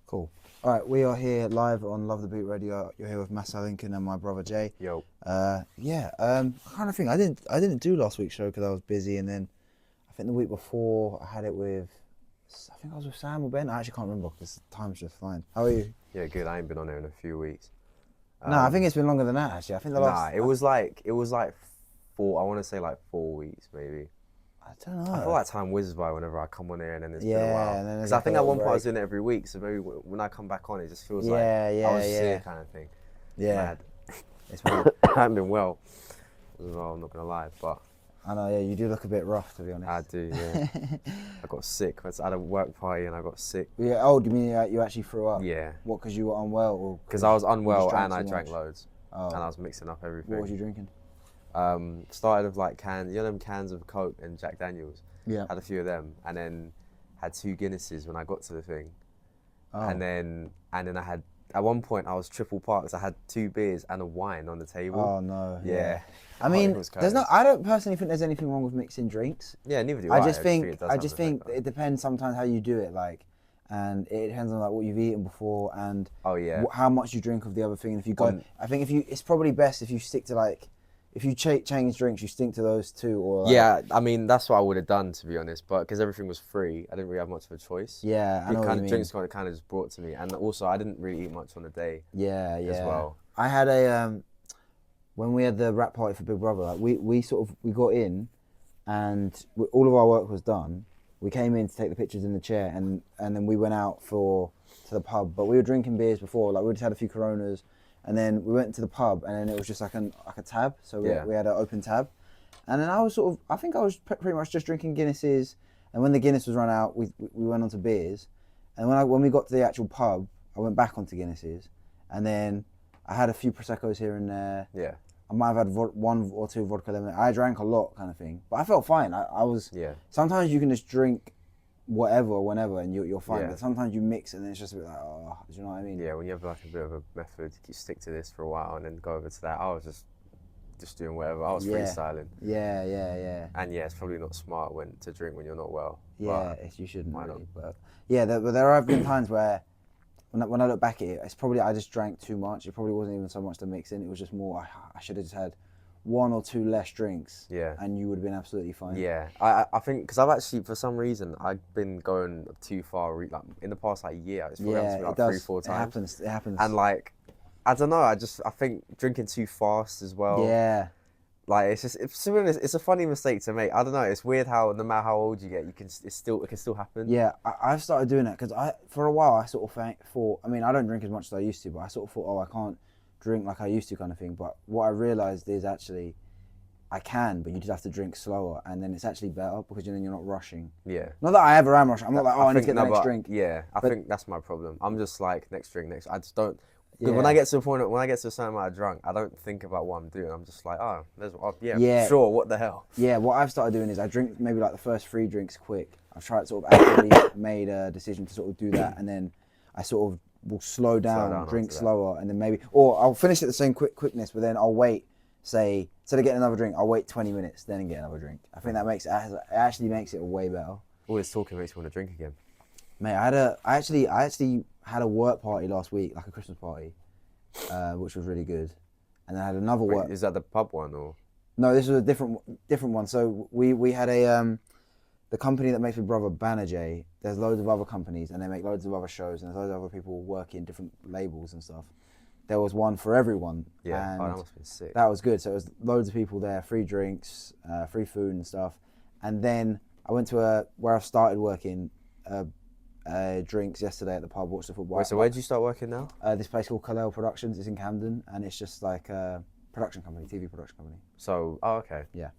Cool. All right, we are here live on Love the Beat Radio. You're here with Masai Lincoln and my brother Jay. Yo. I kind of think I didn't do last week's show because I was busy, and then I think the week before I had it with, I think I was with Sam or Ben. I actually can't remember because time's just flying. How are you? Yeah, good. I ain't been on there in a few weeks. No, I think it's been longer than that actually. I think the last. It was like 4. I want to say like 4 weeks maybe. I don't know. I feel like time whizzes by whenever I come on here, and then it's been a Yeah, while. and then there's Because I like think a at one little point I was break. doing it every week, so maybe when I come back on, it just feels Yeah, like yeah, I was yeah. sick kind of thing. Yeah. Mad. It's mad. I haven't been well as well. I'm not gonna lie, but I know. Yeah, you do look a bit rough, to be honest. I do. Yeah. I got sick. I had a work party and I got sick. Yeah. Oh, do you mean you actually threw up? Yeah. What? Because you were unwell, or Because I was unwell drank and I too drank much? loads, Oh. and I was mixing up everything. What was you drinking? Started with like cans, you know them cans of Coke and Jack Daniels. Yeah. Had a few of them, and then had 2 Guinnesses when I got to the thing. Oh. And then I had, at one point I was triple parked. I had 2 beers and a wine on the table. Oh no. Yeah. I mean, it was there's not. I don't personally think there's anything wrong with mixing drinks. Yeah, neither do I I. just think it does have an effect, it depends sometimes how you do it, like, and it depends on like what you've eaten before and Oh yeah. how much you drink of the other thing. And if you go, I think it's probably best if you stick to like, if you change drinks, you stick to those 2 or. Like, Yeah, I mean that's what I would have done, to be honest, but because everything was free, I didn't really have much of a choice. Yeah, I know what you mean. Drinks kind of just brought to me, and also I didn't really eat much on the day. Yeah, yeah. As well. I had a when we had the rap party for Big Brother, like we got in, and all of our work was done. We came in to take the pictures in the chair, and then we went out to the pub. But we were drinking beers before, like we just had a few Coronas, and then we went to the pub, and then it was just like a tab. So we had an open tab, and then I think I was pretty much just drinking Guinnesses. And when the Guinness was run out, we went on to beers, and when we got to the actual pub, I went back onto Guinnesses, and then I had a few Prosecco's here and there. Yeah. I might have had 1 or 2 vodka lemon. I drank a lot, kind of thing, but I felt fine. I was. Yeah. Sometimes you can just drink whatever, whenever, and you're fine. Yeah. But sometimes you mix, and then it's just a bit like, oh, do you know what I mean? Yeah, when you have like a bit of a method, you stick to this for a while and then go over to that. I was just doing whatever. I was freestyling. Yeah. And yeah, it's probably not smart to drink when you're not well. Yeah, you shouldn't. why Really, but yeah, there have been times where. When I look back at it, it's probably I just drank too much. It probably wasn't even so much to mix in. It was just more, I should have just had 1 or 2 less drinks. Yeah. And you would have been absolutely fine. Yeah, I think because I've actually, for some reason, I've been going too far. Like in the past like year, it's probably happened to me like 3-4 times. It happens. And like, I don't know. I think drinking too fast as well. Yeah. Like it's a funny mistake to make. I don't know. It's weird how no matter how old you get, it can still happen. Yeah, I've started doing that because for a while I sort of thought. I mean, I don't drink as much as I used to, but I sort of thought, oh, I can't drink like I used to, kind of thing. But what I realised is actually, I can, but you just have to drink slower, and then it's actually better because then you're not rushing. Yeah. Not that I ever am rushing. I'm not like, oh, I need to get the next drink. Yeah, I think that's my problem. I'm just like next drink. I just don't. When I get to a point, when I get to a certain amount of drunk, I don't think about what I'm doing. I'm just like, sure, what the hell? Yeah, what I've started doing is I drink maybe like the first 3 drinks quick. I've tried sort of actively made a decision to sort of do that, and then I sort of will slow down drink slower, and then maybe, or I'll finish at the same quickness, but then I'll wait, say, instead of getting another drink, I'll wait 20 minutes, then get another drink. I think it actually makes it way better. All this talking makes me want to drink again. Mate, I actually had a work party last week, like a Christmas party, which was really good. And I had another work. Is that the pub one or? No, this was a different one. So we had the company that makes Big Brother, Banner J. There's loads of other companies, and they make loads of other shows, and there's loads of other people working different labels and stuff. There was one for everyone. Yeah, and that must have been sick. That was good. So it was loads of people there, free drinks, free food and stuff. And then I went to where I've started working. Drinks yesterday at the pub, watched the football. Wait, so where did you start working now? This place called Kalel Productions. It's in Camden, and it's just like a production company, TV production company. So, okay. Yeah,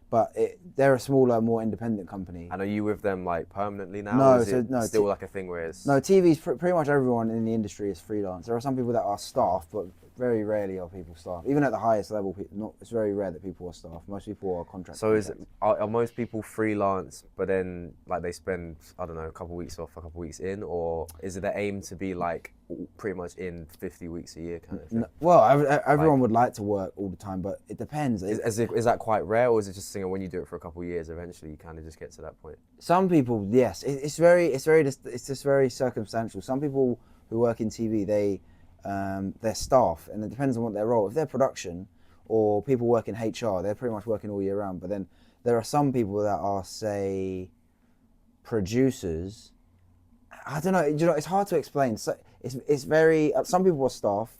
but they're a smaller, more independent company. And are you with them like permanently now? No, or is it still like a thing where it's... No, TV's pretty much everyone in the industry is freelance. There are some people that are staff, but very rarely are people staff. Even at the highest level, it's very rare that people are staff. Most people are contract. So are most people freelance, but then like they spend, I don't know, a couple of weeks off, a couple of weeks in, or is it the aim to be like pretty much in 50 weeks a year kind of thing? No, well, everyone would like to work all the time, but it depends. Is that quite rare, or is it just a thing when you do it for a couple of years, eventually you kind of just get to that point? Some people, yes, it's just very circumstantial. Some people who work in TV, they're staff, and it depends on what their role. If they're production or people work in HR, they're pretty much working all year round. But then there are some people that are, say, producers. I don't know. It's hard to explain. So it's very. Some people are staff,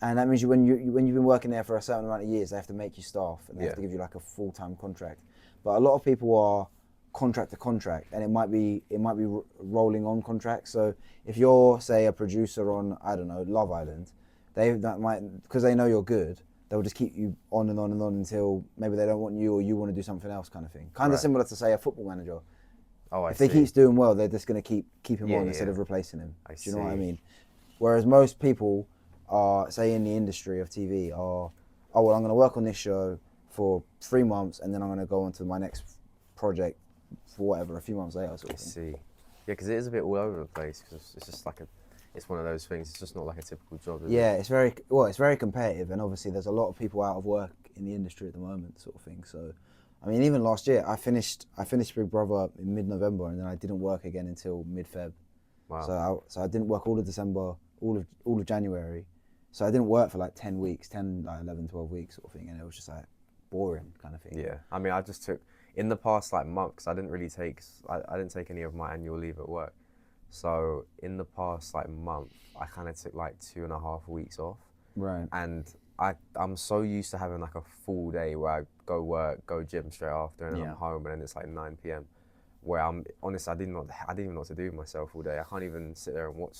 and that means when you've been working there for a certain amount of years, they have to make you staff, and they have to give you like a full-time contract. But a lot of people are contract to contract, and it might be rolling on contracts. So if you're, say, a producer on, I don't know, Love Island, because they know you're good, they'll just keep you on and on and on until maybe they don't want you, or you want to do something else, kind of thing. Kind of similar to, say, a football manager. Oh, I if see. He keeps doing well, they're just going to keep him on instead of replacing him. Do you know what I mean? Whereas most people are, say, in the industry of TV, are, oh well, I'm going to work on this show for 3 months, and then I'm going to go on to my next project for whatever, a few months later, sort of thing. See. Yeah, because it is a bit all over the place. Because it's just like it's one of those things. It's just not like a typical job. Is it? It's very competitive, and obviously there's a lot of people out of work in the industry at the moment, sort of thing. So, I mean, even last year, I finished Big Brother in mid-November, and then I didn't work again until mid-Feb. Wow. So I didn't work all of December, all of January. So I didn't work for like 10 weeks, 11, 12 weeks, sort of thing, and it was just like boring kind of thing. Yeah, I mean, I just took. In the past like month, because I didn't take any of my annual leave at work. So in the past like month, I kind of took like 2.5 weeks off. Right. And I'm so used to having like a full day where I go work, go gym straight after, and then I'm home, and then it's like 9 p.m. Where I'm honest, I didn't even know what to do with myself all day. I can't even sit there and watch.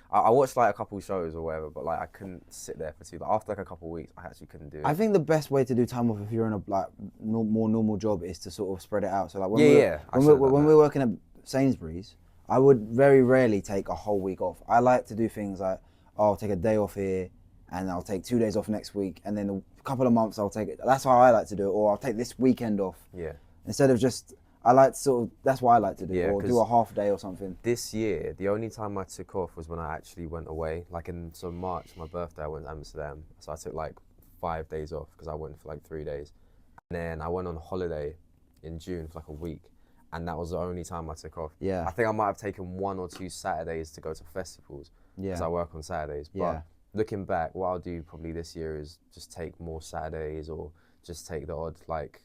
I watched like a couple shows or whatever, but like I couldn't sit there for too. Like after like a couple of weeks, I actually couldn't do it. I think the best way to do time off if you're in a like more normal job is to sort of spread it out. So like when we're working at Sainsbury's, I would very rarely take a whole week off. I like to do things like, I'll take a day off here, and I'll take 2 days off next week, and then a couple of months I'll take it. That's how I like to do it. Or I'll take this weekend off. Yeah. Instead of just. I like to sort of, that's what I like to do, or do a half day or something. This year, the only time I took off was when I actually went away. Like so March, my birthday, I went to Amsterdam. So I took like 5 days off because I went for like 3 days. And then I went on holiday in June for like a week. And that was the only time I took off. Yeah. I think I might have taken 1 or 2 Saturdays to go to festivals because I work on Saturdays. But looking back, what I'll do probably this year is just take more Saturdays, or just take the odd like,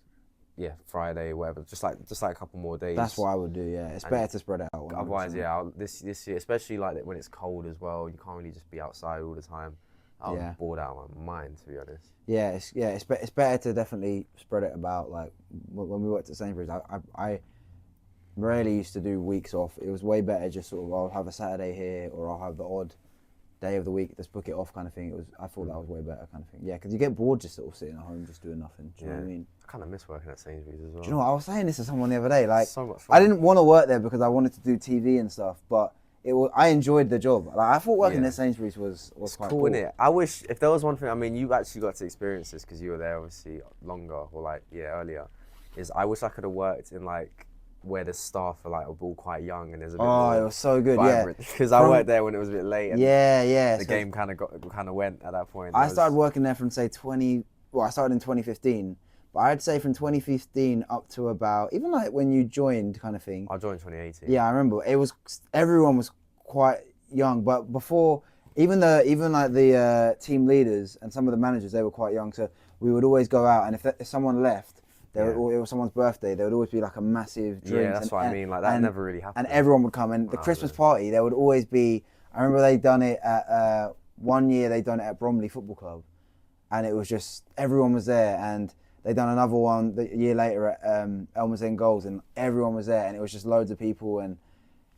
Friday, whatever, just like a couple more days. That's what I would do. Yeah, it's better to spread it out. 100%. Otherwise, this year, especially like when it's cold as well, you can't really just be outside all the time. I'm bored out of my mind, to be honest. It's better to definitely spread it about. Like when we worked at Sainsbury's, I rarely used to do weeks off. It was way better just sort of, I'll have a Saturday here, or I'll have the odd day of the week, just book it off kind of thing. I thought that was way better kind of thing. Yeah, because you get bored just sort of sitting at home just doing nothing. Do you know what I mean? I kind of miss working at Sainsbury's as well. Do you know what? I was saying this to someone the other day. Like, so much fun. I didn't want to work there because I wanted to do TV and stuff, but I enjoyed the job. Like, I thought working at Sainsbury's was quite cool. Isn't it? I wish, if there was one thing, I mean, you actually got to experience this because you were there obviously longer, or earlier, is I wish I could have worked in like, where the staff are like all quite young, and there's a bit more it was so good, vibrant. Because I worked there when it was a bit late. And the so game kind of went at that point. I started working there from say I started in 2015, but I'd say from 2015 up to about, even like when you joined kind of thing. I joined 2018. Yeah, I remember. Everyone was quite young, but before, even like the team leaders and some of the managers, they were quite young. So we would always go out, and if someone left, it was someone's birthday, there would always be like a massive drink. Yeah, that's what I mean. Like that never really happened. And everyone would come. And the Christmas party, there would always be. I remember they'd done it at 1 year. They'd done it at Bromley Football Club, and it was just everyone was there. And they'd done another one the year later at Elmer's End Goals, and everyone was there. And it was just loads of people, and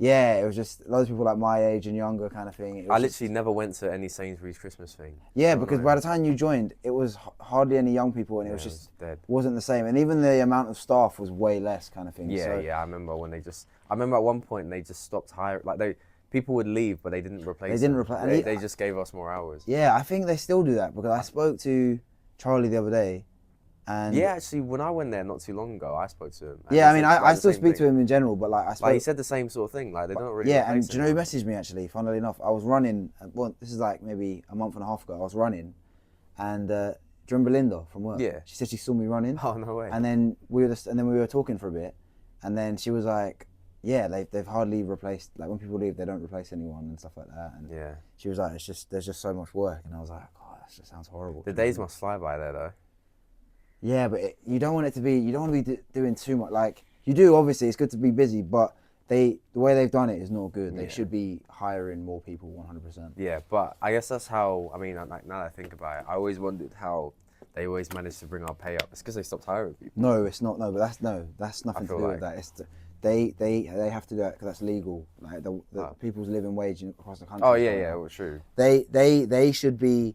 it was just loads of people like my age and younger kind of thing. I literally never went to any Sainsbury's Christmas thing. Yeah, because by the time you joined, it was hardly any young people, and it was just wasn't the same. And even the amount of staff was way less kind of thing. Yeah, I remember when I remember at one point they just stopped hiring. Like people would leave, but they didn't replace. They didn't replace. They just gave us more hours. Yeah, I think they still do that because I spoke to Charlie the other day, and yeah, actually, when I went there not too long ago, I spoke to him. Yeah, I mean, I still speak to him in general, but like I spoke. Like he said the same sort of thing. Like they don't really. Yeah, and do you know who messaged me actually? Funnily enough, I was running. Well, this is like maybe a month and a half ago. I was running, and do you remember Linda from work? Yeah. She said she saw me running. Oh no way. And then we were talking for a bit, and then she was like, "Yeah, they've hardly replaced, like when people leave, they don't replace anyone and stuff like that." And yeah. She was like, there's just so much work, and I was like, "God, that just sounds horrible." The days must fly by there though. Yeah, but you don't want to be doing too much. Like you do, obviously, it's good to be busy, but the way they've done it is not good. They should be hiring more people, 100%. Yeah, but I guess that's how. I mean, like now that I think about it, I always wondered how they always managed to bring our pay up. It's because they stopped hiring people. No, it's not. No, but that's nothing to do with that. It's they have to do that because that's legal. Like the people's living wage across the country. Oh yeah, well, true. They should be.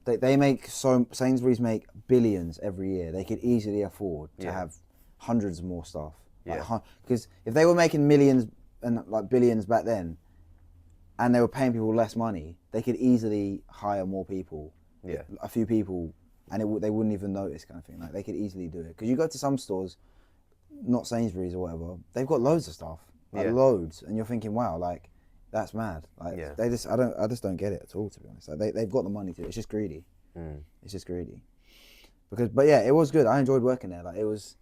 They make Sainsbury's make billions every year. They could easily afford to have hundreds more staff. Yeah. Because if they were making millions and like billions back then, and they were paying people less money, they could easily hire more people. Yeah. A few people, and they wouldn't even notice, kind of thing. Like they could easily do it. Because you go to some stores, not Sainsbury's or whatever, they've got loads of stuff, like loads, and you're thinking, wow, like that's mad. Like I just don't get it at all, to be honest. Like they've got the money to. It's just greedy. It's just greedy. But yeah, it was good. I enjoyed working there. Like it was.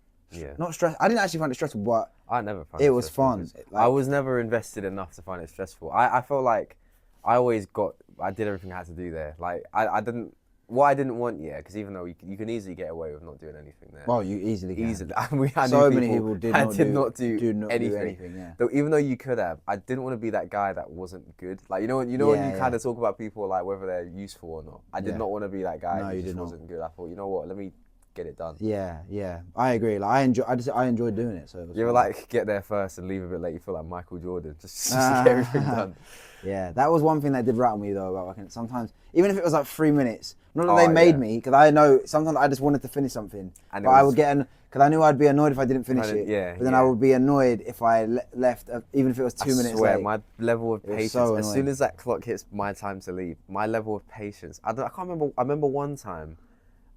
Not stress. I didn't actually find it stressful, but I never found it. It was fun. I was never invested enough to find it stressful. I felt like I did everything I had to do there. Like I didn't. What I didn't want, because even though you can easily get away with not doing anything there. Well, you easily can. We had so many people did not do anything. Yeah. Though, even though you could have, I didn't want to be that guy that wasn't good. Like when you kind of talk about people like whether they're useful or not. I did not want to be that guy who just wasn't good. I thought, you know what, let me get it done. Yeah. I agree. Like I enjoyed doing it. So it was you ever like get there first and leave a bit late? You feel like Michael Jordan, just to get everything done. Yeah, that was one thing that did rattle me though about working. Sometimes, even if it was like 3 minutes, not that they made me, because I know sometimes I just wanted to finish something, but I would get because I knew I'd be annoyed if I didn't finish it. Yeah, but then I would be annoid if I left, even if it was 2 minutes late. My level of patience. So as soon as that clock hits my time to leave, my level of patience. I can't remember. I remember one time.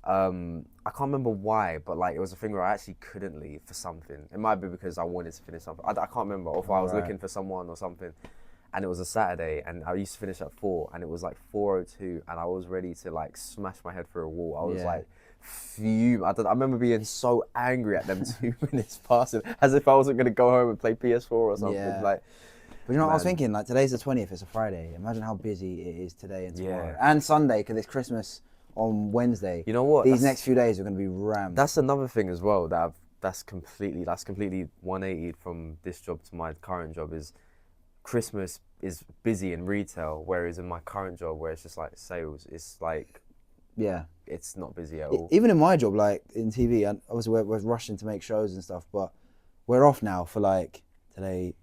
I can't remember why, but like it was a thing where I actually couldn't leave for something. It might be because I wanted to finish something. I can't remember, or if I was looking for someone or something. And it was a Saturday, and I used to finish at 4, and it was like 4:02, and I was ready to like smash my head through a wall. I was like, fume. I remember being so angry at them 2 minutes passing, as if I wasn't gonna go home and play PS4 or something. Yeah. Like, but you know what I was thinking? Like today's the 20th. It's a Friday. Imagine how busy it is today and tomorrow, and Sunday, because it's Christmas on Wednesday. You know what? These next few days are gonna be rammed. That's another thing as well that that's completely 180 from this job to my current job is. Christmas is busy in retail, whereas in my current job, where it's just like sales, it's like, it's not busy at all. Even in my job, like in TV, and obviously we're rushing to make shows and stuff, but we're off now for like 2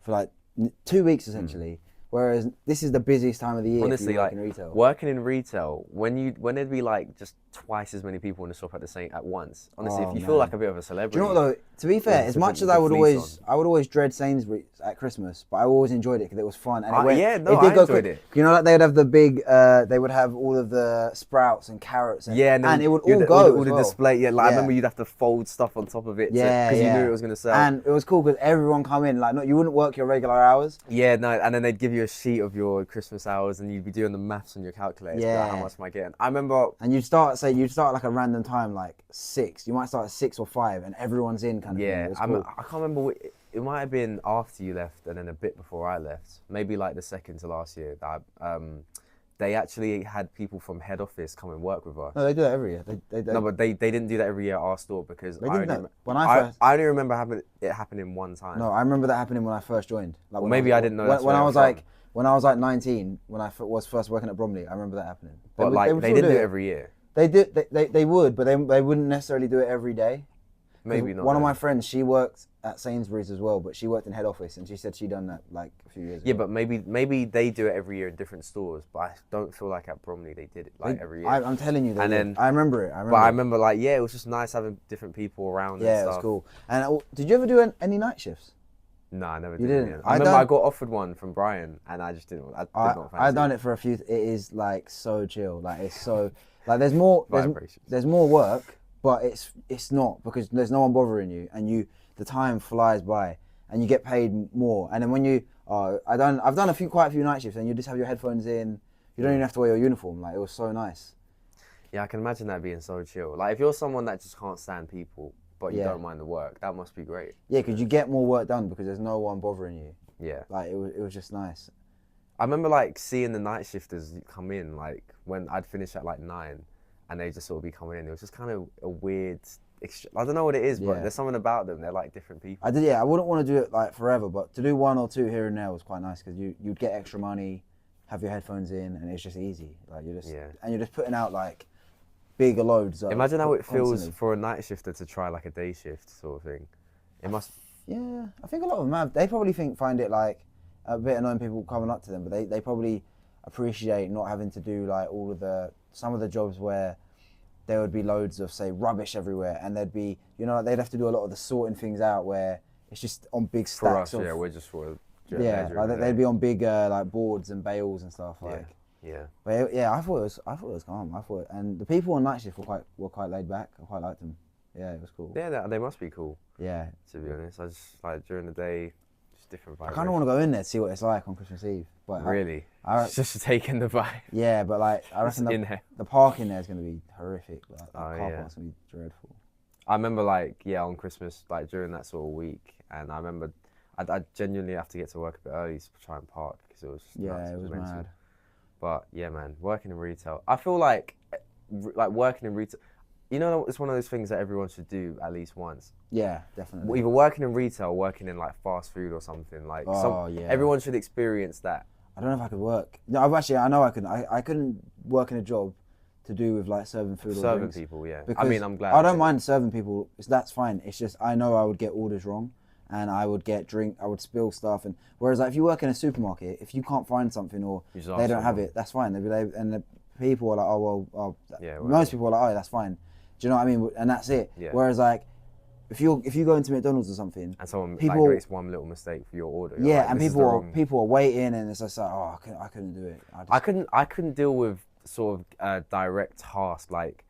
weeks essentially. Whereas this is the busiest time of the year. Honestly, like in retail. Working in retail, when there'd be like just twice as many people in the shop at once. Honestly, if you feel like a bit of a celebrity. Do you know what though? To be fair, as much as I would always dread Sainsbury's at Christmas, but I always enjoyed it because it was fun. And I enjoyed it. You know, like they would have the big, they would have all of the sprouts and carrots, and it would all go. All the display. I remember you'd have to fold stuff on top of it. Because you knew it was gonna sell. And it was cool because everyone come in. Like, you wouldn't work your regular hours. Yeah, no, and then they'd give you a sheet of your Christmas hours, and you'd be doing the maths on your calculator. Yeah. How much am I getting? I remember. And you'd start like a random time, like 6. You might start at 6 or 5, and everyone's in kind of thing. Yeah, Cool. I can't remember. It might have been after you left, and then a bit before I left. Maybe like the second to last year. That they actually had people from head office come and work with us. No, they do that every year. No, but they didn't do that every year at our store because I only remember it happening one time. No, I remember that happening when I first joined. Like I didn't know. When I was like 19, when I was first working at Bromley, I remember that happening. But they didn't do it every year. They would, but they wouldn't necessarily do it every day. Maybe not. One of my friends, she worked at Sainsbury's as well, but she worked in head office, and she said she'd done that like a few years ago. Yeah, but maybe they do it every year in different stores, but I don't feel like at Bromley they did it every year. I'm telling you, I remember it. But I remember it was just nice having different people around. Yeah, and stuff. It was cool. And did you ever do any night shifts? No, I never You did. didn't? I remember I got offered one from Brian, and I just didn't. I did not fancy. I done it for a few. It is like so chill. Like it's so like there's more Vibrations. there's more work, but it's not because there's no one bothering you, and the time flies by, and you get paid more. And then when I've done quite a few night shifts, and you just have your headphones in. You don't even have to wear your uniform. Like it was so nice. Yeah, I can imagine that being so chill. Like if you're someone that just can't stand people, but you don't mind the work, that must be great. Yeah, because you get more work done because there's no one bothering you. Yeah. Like it was just nice. I remember like seeing the night shifters come in, like when I'd finish at like 9, and they just sort of be coming in. It was just kind of a weird. I don't know what it is, but there's something about them. They're like different people. I wouldn't want to do it like forever, but to do 1 or 2 here and there was quite nice because you'd get extra money, have your headphones in, and it's just easy. Like you're just putting out like bigger loads. Imagine how it feels for a night shifter to try like a day shift sort of thing. It must. Yeah, I think a lot of them have. They probably find it like a bit annoying people coming up to them, but they probably appreciate not having to do like some of the jobs where there would be loads of say rubbish everywhere, and there'd be they'd have to do a lot of the sorting things out where it's just on big stacks. For us, we're just sort of they'd be on big like boards and bales and stuff like. Yeah. But yeah, I thought it was calm. And the people on night shift were quite laid back. I quite liked them. Yeah, it was cool. Yeah, they must be cool. Yeah. To be honest, I just like during the day, just different vibes. I kind of want to go in there to see what it's like on Christmas Eve. But really, just taking the vibe. Yeah, but like I reckon the park in there is going to be horrific. Like, the car park's going to be dreadful. I remember on Christmas, like during that sort of week, and I remember I'd genuinely have to get to work a bit early to try and park because it was just nuts. It was mad. But yeah, man, working in retail, I feel like working in retail, it's one of those things that everyone should do at least once. Yeah, definitely. Either working in retail, or working in like fast food or something. Like, everyone should experience that. I don't know if I could work. No, I know I couldn't. I couldn't work in a job to do with like serving food or serving drinks. People, yeah. Because I mean, I'm glad. I don't mind serving people. That's fine. It's just I know I would get orders wrong. And I would I would spill stuff. And whereas like if you work in a supermarket, if you can't find something or they don't have it, that's fine. And the people are like, most people are like, oh, that's fine. Do you know what I mean? And that's it. Yeah. Whereas like if you go into McDonald's or something, and someone makes one little mistake for your order, and people are waiting, and it's just like, oh, I couldn't do it. I couldn't deal with sort of direct task like.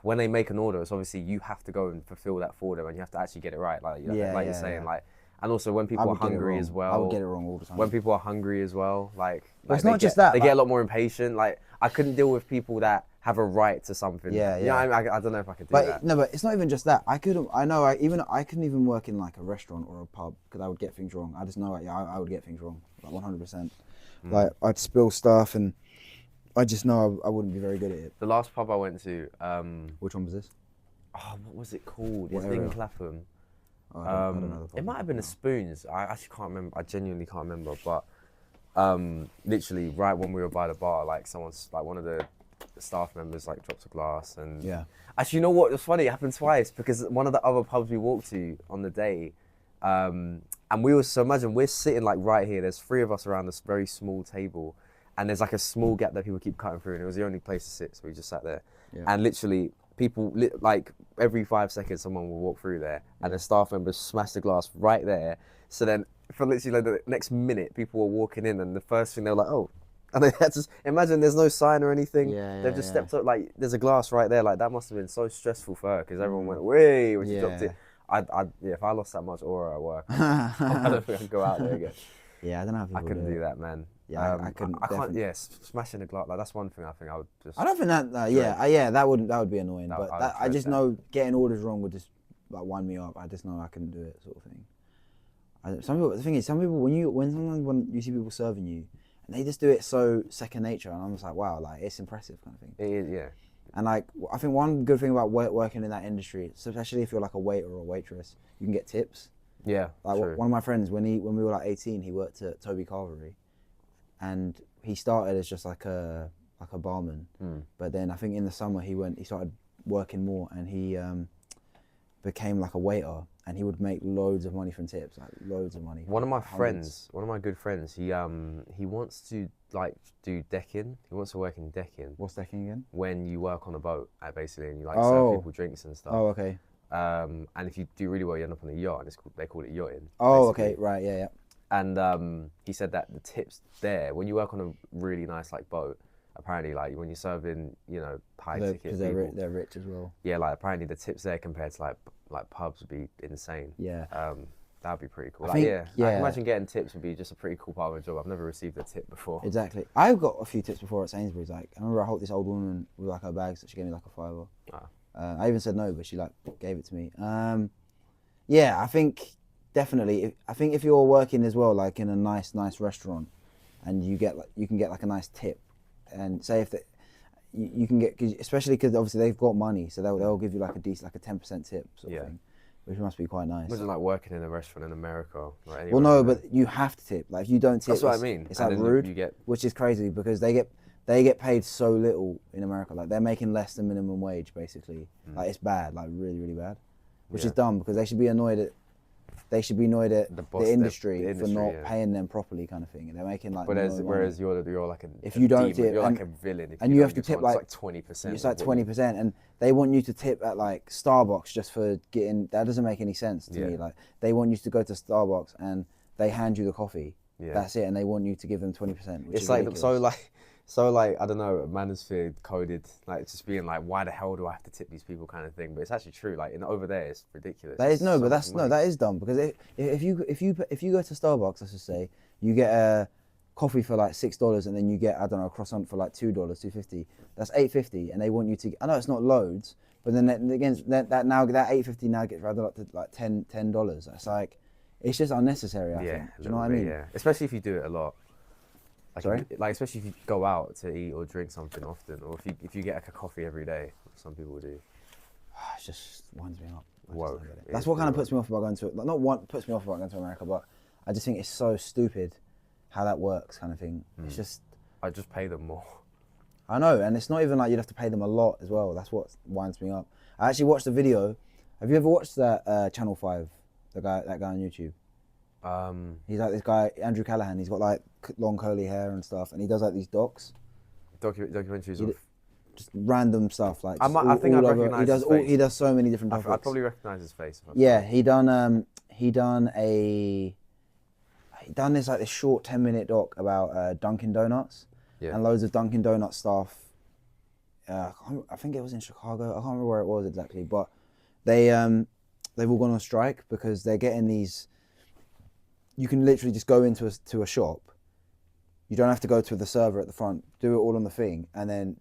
When they make an order, it's obviously you have to go and fulfill that for them, and you have to actually get it right. Like you're saying, like, and also when people are hungry as well. I would get it wrong all the time. When people are hungry as well, it's not just that they get a lot more impatient. Like I couldn't deal with people that have a right to something. I don't know if I could do that. No, but it's not even just that. I couldn't even work in like a restaurant or a pub because I would get things wrong. I just know I would get things wrong, like 100%. Like I'd spill stuff and. I just know I wouldn't be very good at it. The last pub I went to... Which one was this? Oh, what was it called? It's in Clapham. Oh, I don't know it might have been a Spoons. I actually can't remember. I genuinely can't remember. But literally right when we were by the bar, like someone's like one of the staff members like dropped a glass and... Yeah. Actually, you know what? It was funny. It happened twice because one of the other pubs we walked to on the day... and so imagine we're sitting like right here. There's 3 of us around this very small table. And there's like a small gap that people keep cutting through, and it was the only place to sit, so we just sat there. Yeah. And literally, people, like every 5 seconds, someone will walk through there, and the staff members smash the glass right there. So then, for literally like the next minute, people were walking in, and the first thing they were like, "Oh," and they had to imagine there's no sign or anything. They've just stepped up, like there's a glass right there. Like that must have been so stressful for her because everyone went way when she dropped it. If I lost that much aura at work, I don't think I'd go out there again. Yeah, I don't know how I couldn't do that, man. Yeah, I couldn't. I can't. Yeah, smashing the glass. Like that's one thing I think I would just. I don't think that. That would be annoying. But I just know getting orders wrong would just like wind me up. I just know I couldn't do it, sort of thing. The thing is, some people when you see people serving you, and they just do it so second nature, and I'm just like, wow, like it's impressive kind of thing. It is, yeah. And like I think one good thing about working in that industry, especially if you're like a waiter or a waitress, you can get tips. Yeah. Like one of my friends, when we were like 18, he worked at Toby Carvery. And he started as just like a barman, but then I think in the summer he started working more, and he became like a waiter, and he would make loads of money from tips, like loads of money. One of my good friends, he wants to like do decking. He wants to work in decking. What's decking again? When you work on a boat, basically, and you like serve people drinks and stuff. Oh, okay. And if you do really well, you end up on a yacht, and they call it yachting. Oh, basically. okay, right, yeah. And he said that the tips there, when you work on a really nice like boat, apparently like when you're serving, high ticket Because people, they're rich as well. yeah, like apparently the tips there compared to like pubs would be insane. Yeah. That'd be pretty cool. I Like, think, yeah, I can imagine getting tips would be just a pretty cool part of a job. I've never received a tip before. Exactly. I've got a few tips before at Sainsbury's. Like, I remember I helped this old woman with like her bags, so she gave me like a £5. I even said no, but she like gave it to me. Yeah, I think definitely. I think if you're working as well, like in a nice restaurant, and you can get like a nice tip, and say if you can get, especially because obviously they've got money, so they'll give you like a decent, like a 10% tip sort of thing, which must be quite nice. Imagine like working in a restaurant in America. Like well, no, but you have to tip. Like if you don't tip, that's what I mean. It's like rude, which is crazy because they get paid so little in America. Like they're making less than minimum wage basically. Like it's bad, like really bad, which is dumb because they should be annoyed at the industry for not paying them properly, kind of thing. And they're making like. Whereas you're like a. If you don't tip, you're like a villain. And you have to tip like 20%. It's like 20%, and they want you to tip at like Starbucks just for getting. That doesn't make any sense to me. Like they want you to go to Starbucks and they hand you the coffee. Yeah. That's it, and they want you to give them 20%. It's like ridiculous. So I don't know, manosphere coded like just being like, why the hell do I have to tip these people kind of thing? But it's actually true. Like over there, it's ridiculous. That is that is dumb because if you go to Starbucks, let's just say you get a coffee for like $6 and then you get, I don't know, a croissant for like $2, $2.50. That's $8.50, and they want you to. I know it's not loads, but then again that $8.50 now gets rather up to like $10. That's like, it's just unnecessary. I think. Do you know what I mean? Yeah, especially if you do it a lot. Sorry? Like especially if you go out to eat or drink something often, or if you get like a coffee every day, some people do. It just winds me up. Whoa. That's what kind of puts me off about going to, not what puts me off about going to America, but I just think it's so stupid how that works, kind of thing. It's just. I just pay them more. I know, and it's not even like you'd have to pay them a lot as well. That's what winds me up. I actually watched a video. Have you ever watched that Channel 5, that guy on YouTube? He's like this guy, Andrew Callahan. He's got like long curly hair and stuff, and he does like these documentaries of just random stuff. Like I think I recognise his face. He does so many different topics. I probably recognise his face. Yeah, he done this like this short 10-minute doc about Dunkin' Donuts and loads of Dunkin' Donuts staff. I think it was in Chicago. I can't remember where it was exactly, but they've all gone on strike because they're getting these. You can literally just go into a shop. You don't have to go to the server at the front. Do it all on the thing, and then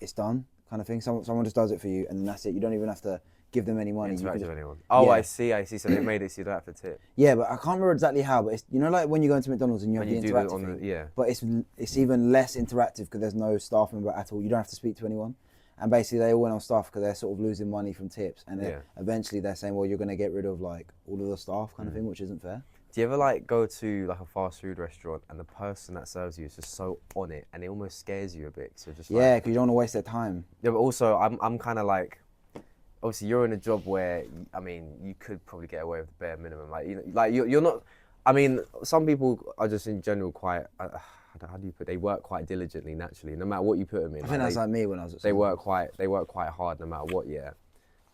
it's done, kind of thing. Someone just does it for you, and then that's it. You don't even have to give them any money. Interact with anyone. Oh, yeah. I see. So they made it so you don't have to tip. Yeah, but I can't remember exactly how. But it's, like when you go into McDonald's and you have the interactive thing. But it's even less interactive because there's no staff member at all. You don't have to speak to anyone. And basically they all went on staff because they're sort of losing money from tips. And eventually they're saying, well, you're going to get rid of like all of the staff kind of thing, which isn't fair. Do you ever like go to like a fast food restaurant and the person that serves you is just so on it and it almost scares you a bit? So just because you don't want to waste their time. Yeah, but also I'm kind of like, obviously you're in a job where I mean you could probably get away with the bare minimum. Like you're not. I mean, some people are just in general quite. How do you put? They work quite diligently naturally, no matter what you put them in. I think that's like me when I was at school. They work quite hard no matter what. Yeah.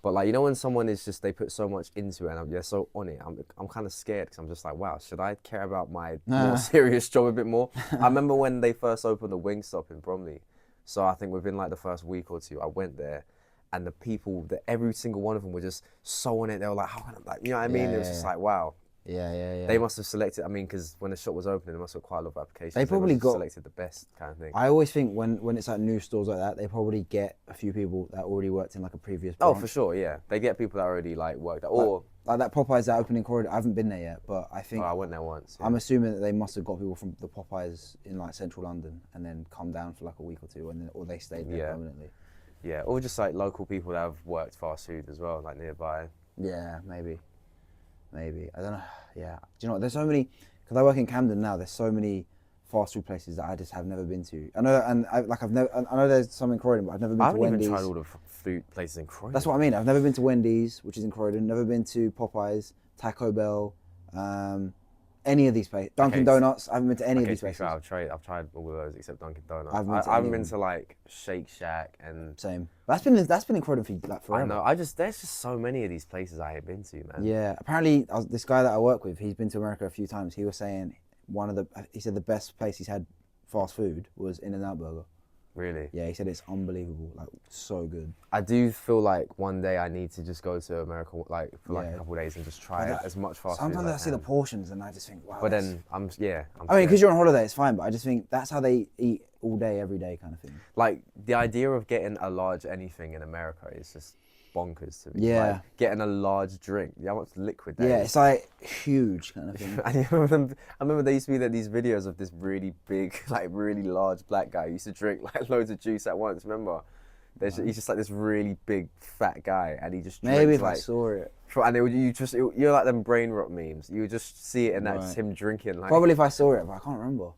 But like, when someone is just, they put so much into it and they're so on it, I'm kind of scared because I'm just like, wow, should I care about my more serious job a bit more? I remember when they first opened the Wingstop in Bromley. So I think within like the first week or two, I went there and the people, every single one of them were just so on it. They were like, how can I, like, you know what I mean? It was just like, wow. Yeah. They must have selected, I mean, because when the shop was opening, they must have quite a lot of applications. They probably selected the best kind of thing. I always think when it's like new stores like that, they probably get a few people that already worked in like a previous branch. Oh, for sure, yeah. They get people that already like worked at, or like that Popeyes that opening corridor. I haven't been there yet, but I think I went there once. Yeah. I'm assuming that they must have got people from the Popeyes in like central London and then come down for like a week or two, and then or they stayed there permanently. Yeah, or just like local people that have worked fast food as well, like nearby. Yeah, maybe. I don't know. Yeah. Do you know what? There's so many, because I work in Camden now, there's so many fast food places that I just have never been to. I know, and I know there's some in Croydon, but I've never been to Wendy's. I haven't even tried all the food places in Croydon. That's what I mean. I've never been to Wendy's, which is in Croydon. Never been to Popeyes, Taco Bell, any of these places. Dunkin' Donuts. I haven't been to any of these places. I've tried all of those except Dunkin' Donuts. I haven't been to like Shake Shack and. Same. That's been incredible for like forever. I know. There's just so many of these places I ain't been to, man. Yeah. Apparently, this guy that I work with, he's been to America a few times. He was saying he said the best place he's had fast food was In-N-Out Burger. Really? Yeah, he said it's unbelievable, like so good. I do feel like one day I need to just go to America, like for like a couple of days and just try as much fast food. Sometimes I see the portions and I just think, wow. But then I mean, because you're on holiday, it's fine. But I just think that's how they eat all day, every day, kind of thing. Like the idea of getting a large anything in America is just bonkers to me. Yeah. Like, getting a large drink. How much liquid that Yeah, is. it's like huge kind of thing. I remember there used to be these videos of this really big, like really large black guy who used to drink like loads of juice at once. Remember? He's just like this really big fat guy, and he just drinks, maybe if like, I saw it. And you're like them brain rot memes. You would just see it, and that's him drinking. Like, probably if I saw it, but I can't remember.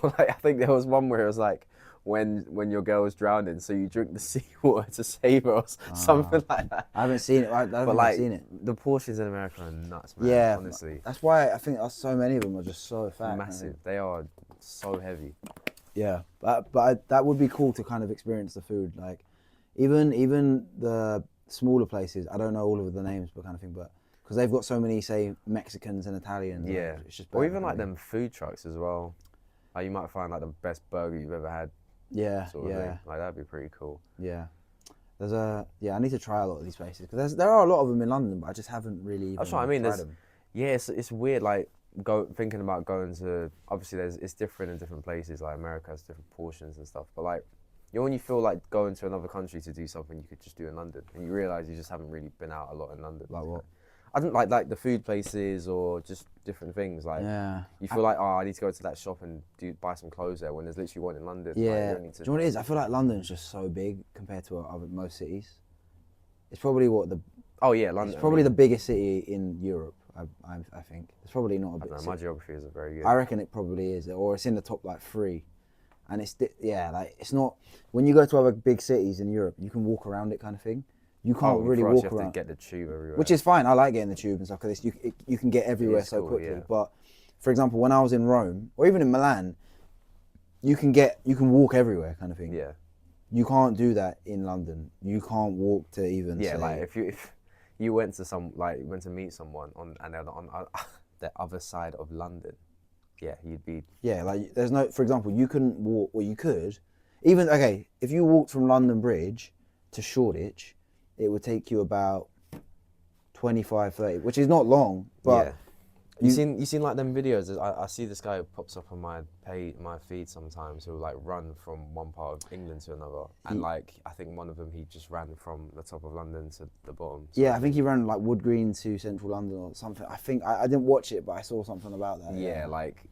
Or like, I think there was one where it was like when your girl was drowning, so you drink the seawater to save her, or something like that. I haven't seen it. I haven't seen it. The portions in America are nuts, man. Yeah, honestly. That's why I think so many of them are just so fat. Massive. They are so heavy. Yeah, but that would be cool to kind of experience the food. Like, even the smaller places. I don't know all of the names, but kind of thing. But because they've got so many, say, Mexicans and Italians. Yeah, like, it's just or even like them food trucks as well. Like you might find like the best burger you've ever had. Yeah, sort of thing. Like that'd be pretty cool. Yeah, I need to try a lot of these places because there are a lot of them in London, but I just haven't really. That's what I mean. Tried them. Yeah, it's weird. Like thinking about going to, obviously it's different in different places. Like America has different portions and stuff. But like, when you feel like going to another country to do something you could just do in London, and you realise you just haven't really been out a lot in London. Like what? I don't like the food places or just different things. Like, you feel like, I need to go to that shop and buy some clothes there when there's literally one in London. Yeah. Like, Do you know what it is? I feel like London's just so big compared to most cities. It's probably London. It's probably the biggest city in Europe. I think it's probably not a big. My geography isn't very good. I reckon it probably is, or it's in the top like 3. And it's not. When you go to other big cities in Europe, you can walk around it, kind of thing. You can't really walk you have around. To get the tube everywhere, which is fine. I like getting the tube and stuff because you can get everywhere so quickly. Yeah. But for example, when I was in Rome or even in Milan, you can walk everywhere, kind of thing. Yeah. You can't do that in London. You can't walk to even. Yeah, like if you went to meet someone and they're on the other side of London, yeah, you'd be. Yeah, like there's no. For example, you couldn't walk, or you could, even if you walked from London Bridge to Shoreditch, it would take you about 25, 30, which is not long, but. Yeah. You seen like them videos? I see this guy who pops up on my feed sometimes who like run from one part of England to another, and like I think one of them he just ran from the top of London to the bottom. Yeah, I think he ran like Wood Green to Central London or something. I think I didn't watch it, but I saw something about that. Yeah, like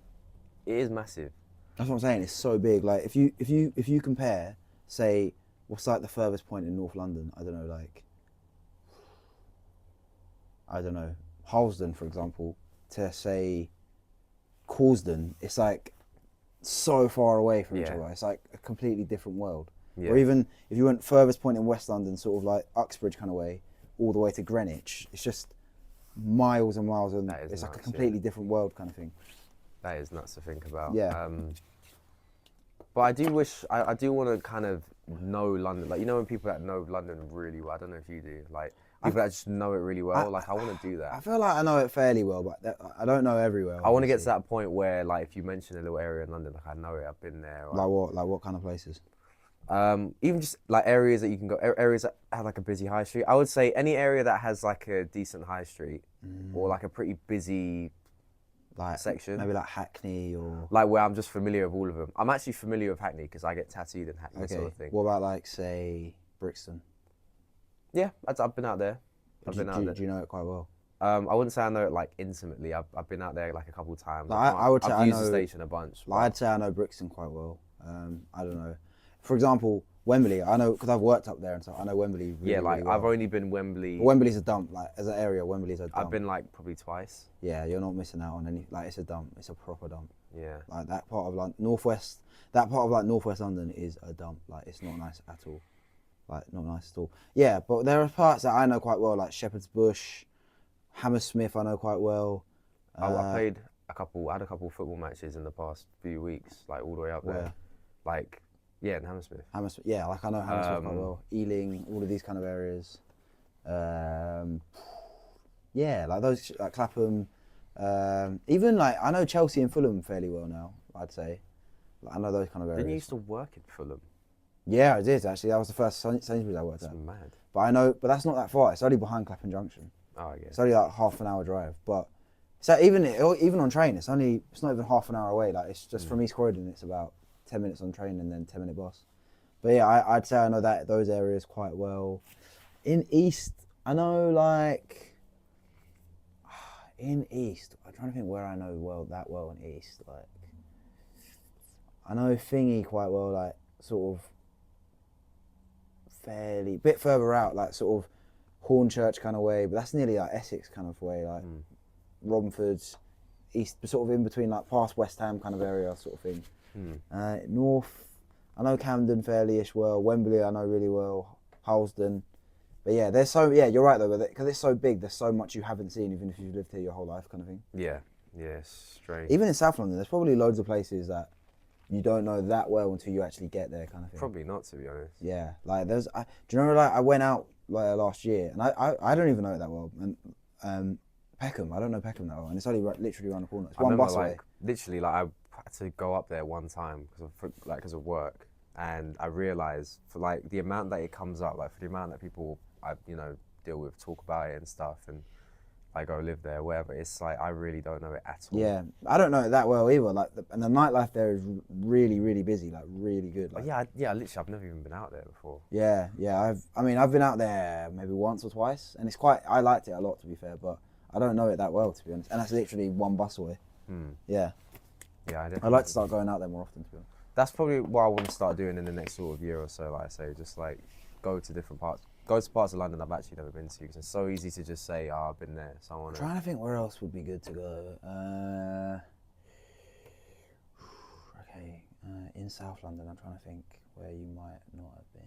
it is massive. That's what I'm saying. It's so big. Like if you compare, say, what's like the furthest point in North London? I don't know, Harlesden, for example. To say Causden, it's like so far away from each other. It's like a completely different world. Yeah. Or even if you went furthest point in West London, sort of like Uxbridge kind of way, all the way to Greenwich, it's just miles and miles, and it's like a completely different world kind of thing. That is nuts to think about. Yeah. But I do wish, I do want to kind of know London. Like, when people that know London really well, I don't know if you do, like, people that just know it really well, I want to do that. I feel like I know it fairly well, but I don't know everywhere. I want to get to that point where, like, if you mention a little area in London, like, I know it, I've been there. Like what? Like what kind of places? Even just, like, areas that you can go, areas that have, like, a busy high street. I would say any area that has, like, a decent high street or, like, a pretty busy section. Maybe like Hackney or... Like where I'm just familiar with all of them. I'm actually familiar with Hackney because I get tattooed in Hackney, sort of thing. What about like, say, Brixton? Yeah, I've been out there. Do you know it quite well? I wouldn't say I know it like intimately. I've been out there like a couple of times. Like, I've used the station a bunch. Like, I'd say I know Brixton quite well. I don't know. For example, Wembley, I know because I've worked up there and so I know Wembley really, really well. I've only been Wembley. Wembley's a dump, like as an area, Wembley's a dump. I've been like probably twice. Yeah, you're not missing out on any, like it's a dump, it's a proper dump. Yeah. Like that part of like northwest London is a dump, like it's not nice at all. Like not nice at all. Yeah, but there are parts that I know quite well, like Shepherd's Bush, Hammersmith I know quite well. I played I had a couple football matches in the past few weeks, like all the way up there. Like, yeah, in Hammersmith. Hammersmith, yeah, like I know Hammersmith quite well. Ealing, all of these kind of areas. Yeah, like those, like Clapham. Even like I know Chelsea and Fulham fairly well now. I'd say, like, I know those kind of areas. Didn't you used to work in Fulham? Yeah, I did actually. That was the first Sainsbury's I worked at. That's mad. But I know, but that's not that far. It's only behind Clapham Junction. Oh, I guess. It's only like half an hour drive. But so even on train, it's not even half an hour away. Like it's just from East Croydon, it's about 10 minutes on train and then 10-minute bus. But yeah, I'd say I know those areas quite well. In East, I know like in East, I'm trying to think where I know that well in East. Like I know Thingy quite well, like sort of fairly bit further out, like sort of Hornchurch kind of way, but that's nearly like Essex kind of way, like Romford, East, sort of in between, like past West Ham kind of area, sort of thing. North, I know Camden fairly-ish well. Wembley, I know really well. Harlesden, but yeah, you're right though, because it's so big. There's so much you haven't seen, even if you've lived here your whole life, kind of thing. Yeah, strange. Even in South London, there's probably loads of places that you don't know that well until you actually get there, kind of thing. Probably not, to be honest. Yeah, like do you remember like I went out like last year and I don't even know it that well, and Peckham, I don't know Peckham that well, and it's only literally around the corner. It's one bus away. Literally, like I had to go up there one time because of work, and I realised for like the amount that it comes up, like for the amount that people I deal with, talk about it and stuff, and I go live there, wherever. It's like I really don't know it at all. Yeah, I don't know it that well either. Like, and the nightlife there is really, really busy, like really good. Like, literally, I've never even been out there before. Yeah, I've been out there maybe once or twice, and I liked it a lot, to be fair, but I don't know it that well, to be honest. And that's literally one bus away. Yeah. Yeah, I'd like to start going out there more often, to be honest. That's probably what I want to start doing in the next sort of year or so. Like I say, just like go to parts of London I've actually never been to, because it's so easy to just say, oh, I've been there. So I want to. Trying to think where else would be good to go. Okay, in South London, I'm trying to think where you might not have been.